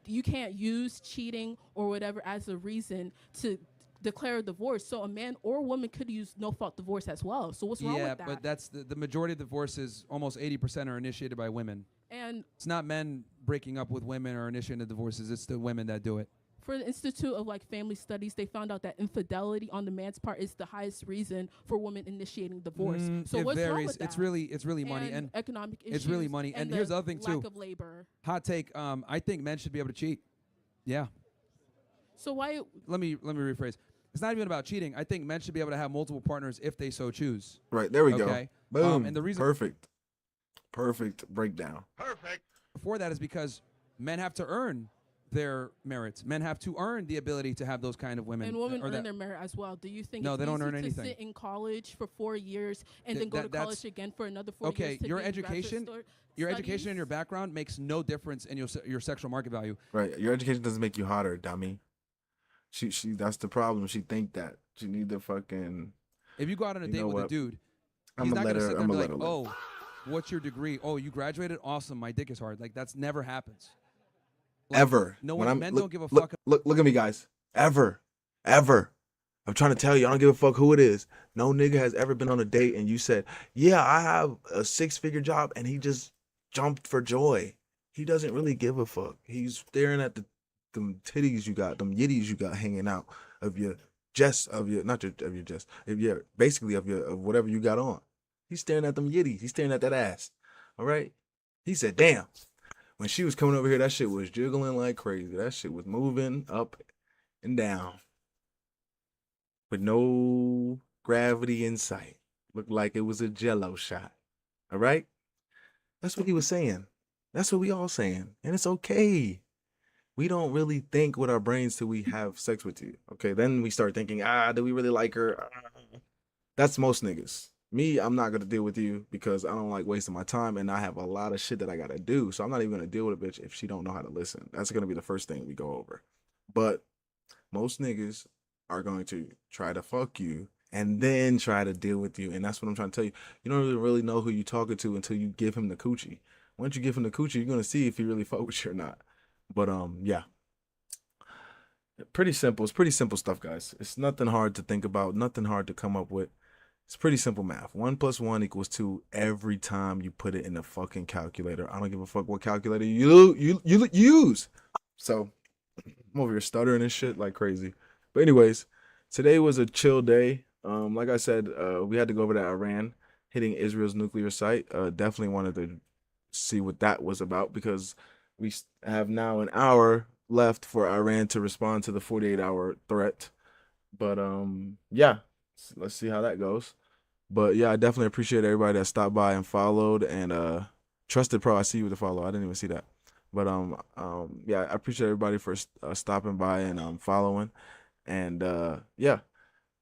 [SPEAKER 18] you can't use cheating or whatever as a reason to declare a divorce. So a man or a woman could use no-fault divorce as well. So what's wrong with that?
[SPEAKER 14] Yeah, but that's the majority of divorces, almost 80% are initiated by women.
[SPEAKER 18] And
[SPEAKER 14] it's not men breaking up with women or initiating the divorces. It's the women that do it.
[SPEAKER 18] For the Institute of like Family Studies, they found out that infidelity on the man's part is the highest reason for women initiating divorce. So
[SPEAKER 14] it
[SPEAKER 18] what's
[SPEAKER 14] varies.
[SPEAKER 18] wrong with that?
[SPEAKER 14] It's really money and
[SPEAKER 18] economic issues.
[SPEAKER 14] It's really money. And
[SPEAKER 18] the
[SPEAKER 14] here's the other thing too.
[SPEAKER 18] Lack of labor.
[SPEAKER 14] Hot take. I think men should be able to cheat. Yeah.
[SPEAKER 18] So why?
[SPEAKER 14] Let me rephrase. It's not even about cheating. I think men should be able to have multiple partners if they so choose.
[SPEAKER 1] Right, there we go.
[SPEAKER 14] Okay.
[SPEAKER 1] Boom.
[SPEAKER 14] And the reason
[SPEAKER 1] Perfect breakdown.
[SPEAKER 14] Before that is because men have to earn their merits. Men have to earn the ability to have those kind of women.
[SPEAKER 18] And women earn their merit as well. Do you think
[SPEAKER 14] No,
[SPEAKER 18] it's
[SPEAKER 14] they don't
[SPEAKER 18] easy
[SPEAKER 14] earn
[SPEAKER 18] to
[SPEAKER 14] anything.
[SPEAKER 18] sit in college for 4 years and then go to college again for another 4 years?
[SPEAKER 14] Okay,
[SPEAKER 18] to
[SPEAKER 14] your
[SPEAKER 18] get
[SPEAKER 14] education,
[SPEAKER 18] studies?
[SPEAKER 14] and your background makes no difference in your sexual market value.
[SPEAKER 1] Right, your education doesn't make you hotter, dummy. She that's the problem. She think that she need the fucking.
[SPEAKER 14] If you go out on a date with a dude,
[SPEAKER 1] I'm
[SPEAKER 14] he's
[SPEAKER 1] gonna
[SPEAKER 14] not
[SPEAKER 1] let
[SPEAKER 14] gonna
[SPEAKER 1] her.
[SPEAKER 14] sit there
[SPEAKER 1] I'm
[SPEAKER 14] and
[SPEAKER 1] gonna
[SPEAKER 14] be
[SPEAKER 1] let
[SPEAKER 14] like,
[SPEAKER 1] her.
[SPEAKER 14] "Oh, what's your degree? Oh, you graduated? Awesome. My dick is hard." Like that's never happens. Like,
[SPEAKER 1] Ever.
[SPEAKER 14] No
[SPEAKER 1] When
[SPEAKER 14] one.
[SPEAKER 1] I'm-
[SPEAKER 14] Men
[SPEAKER 1] look,
[SPEAKER 14] don't give a
[SPEAKER 1] look,
[SPEAKER 14] fuck.
[SPEAKER 1] Look at me, guys. Ever. I'm trying to tell you, I don't give a fuck who it is. No nigga has ever been on a date and you said, "Yeah, I have a 6-figure job," and he just jumped for joy. He doesn't really give a fuck. He's staring at them titties you got, them yitties you got hanging out of your basically of whatever you got on. He's staring at them yitties. He's staring at that ass. All right. He said, "Damn." When she was coming over here, that shit was jiggling like crazy. That shit was moving up and down with no gravity in sight. Looked like it was a jello shot. All right? That's what he was saying. That's what we all saying. And it's okay. We don't really think with our brains till we have sex with you. Okay, then we start thinking, do we really like her? That's most niggas. Me, I'm not gonna deal with you because I don't like wasting my time and I have a lot of shit that I gotta do. So I'm not even gonna deal with a bitch if she don't know how to listen. That's gonna be the first thing we go over. But most niggas are going to try to fuck you and then try to deal with you. And that's what I'm trying to tell you. You don't really know who you're talking to until you give him the coochie. Once you give him the coochie, you're gonna see if he really fuck with you or not. But yeah. Pretty simple. It's pretty simple stuff, guys. It's nothing hard to think about, nothing hard to come up with. It's pretty simple math. 1 + 1 = 2 every time you put it in the fucking calculator. I don't give a fuck what calculator you use. So I'm over here stuttering and shit like crazy. But anyways, today was a chill day. Like I said, we had to go over to Iran hitting Israel's nuclear site. Definitely wanted to see what that was about because we have now an hour left for Iran to respond to the 48-hour threat. But yeah. Let's see how that goes. But yeah, I definitely appreciate everybody that stopped by and followed and Trusted Pro. I see you with the follow. I didn't even see that. But yeah, I appreciate everybody for stopping by and following. And yeah,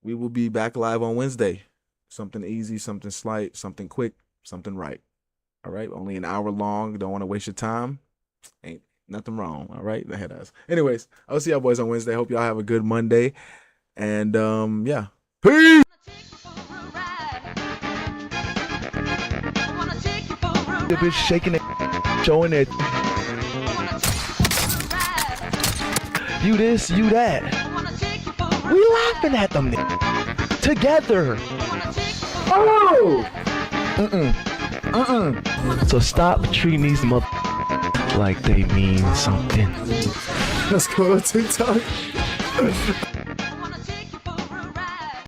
[SPEAKER 1] we will be back live on Wednesday. Something easy, something slight, something quick, something right. All right, only an hour long. Don't want to waste your time. Ain't nothing wrong. All right, ahead of us. Anyways, I'll see y'all boys on Wednesday. Hope y'all have a good Monday. And yeah. Peace! The bitch shaking it, showing it. You this, you that. We laughing at them together. Oh! So stop treating these mother like they mean something. Let's go to TikTok.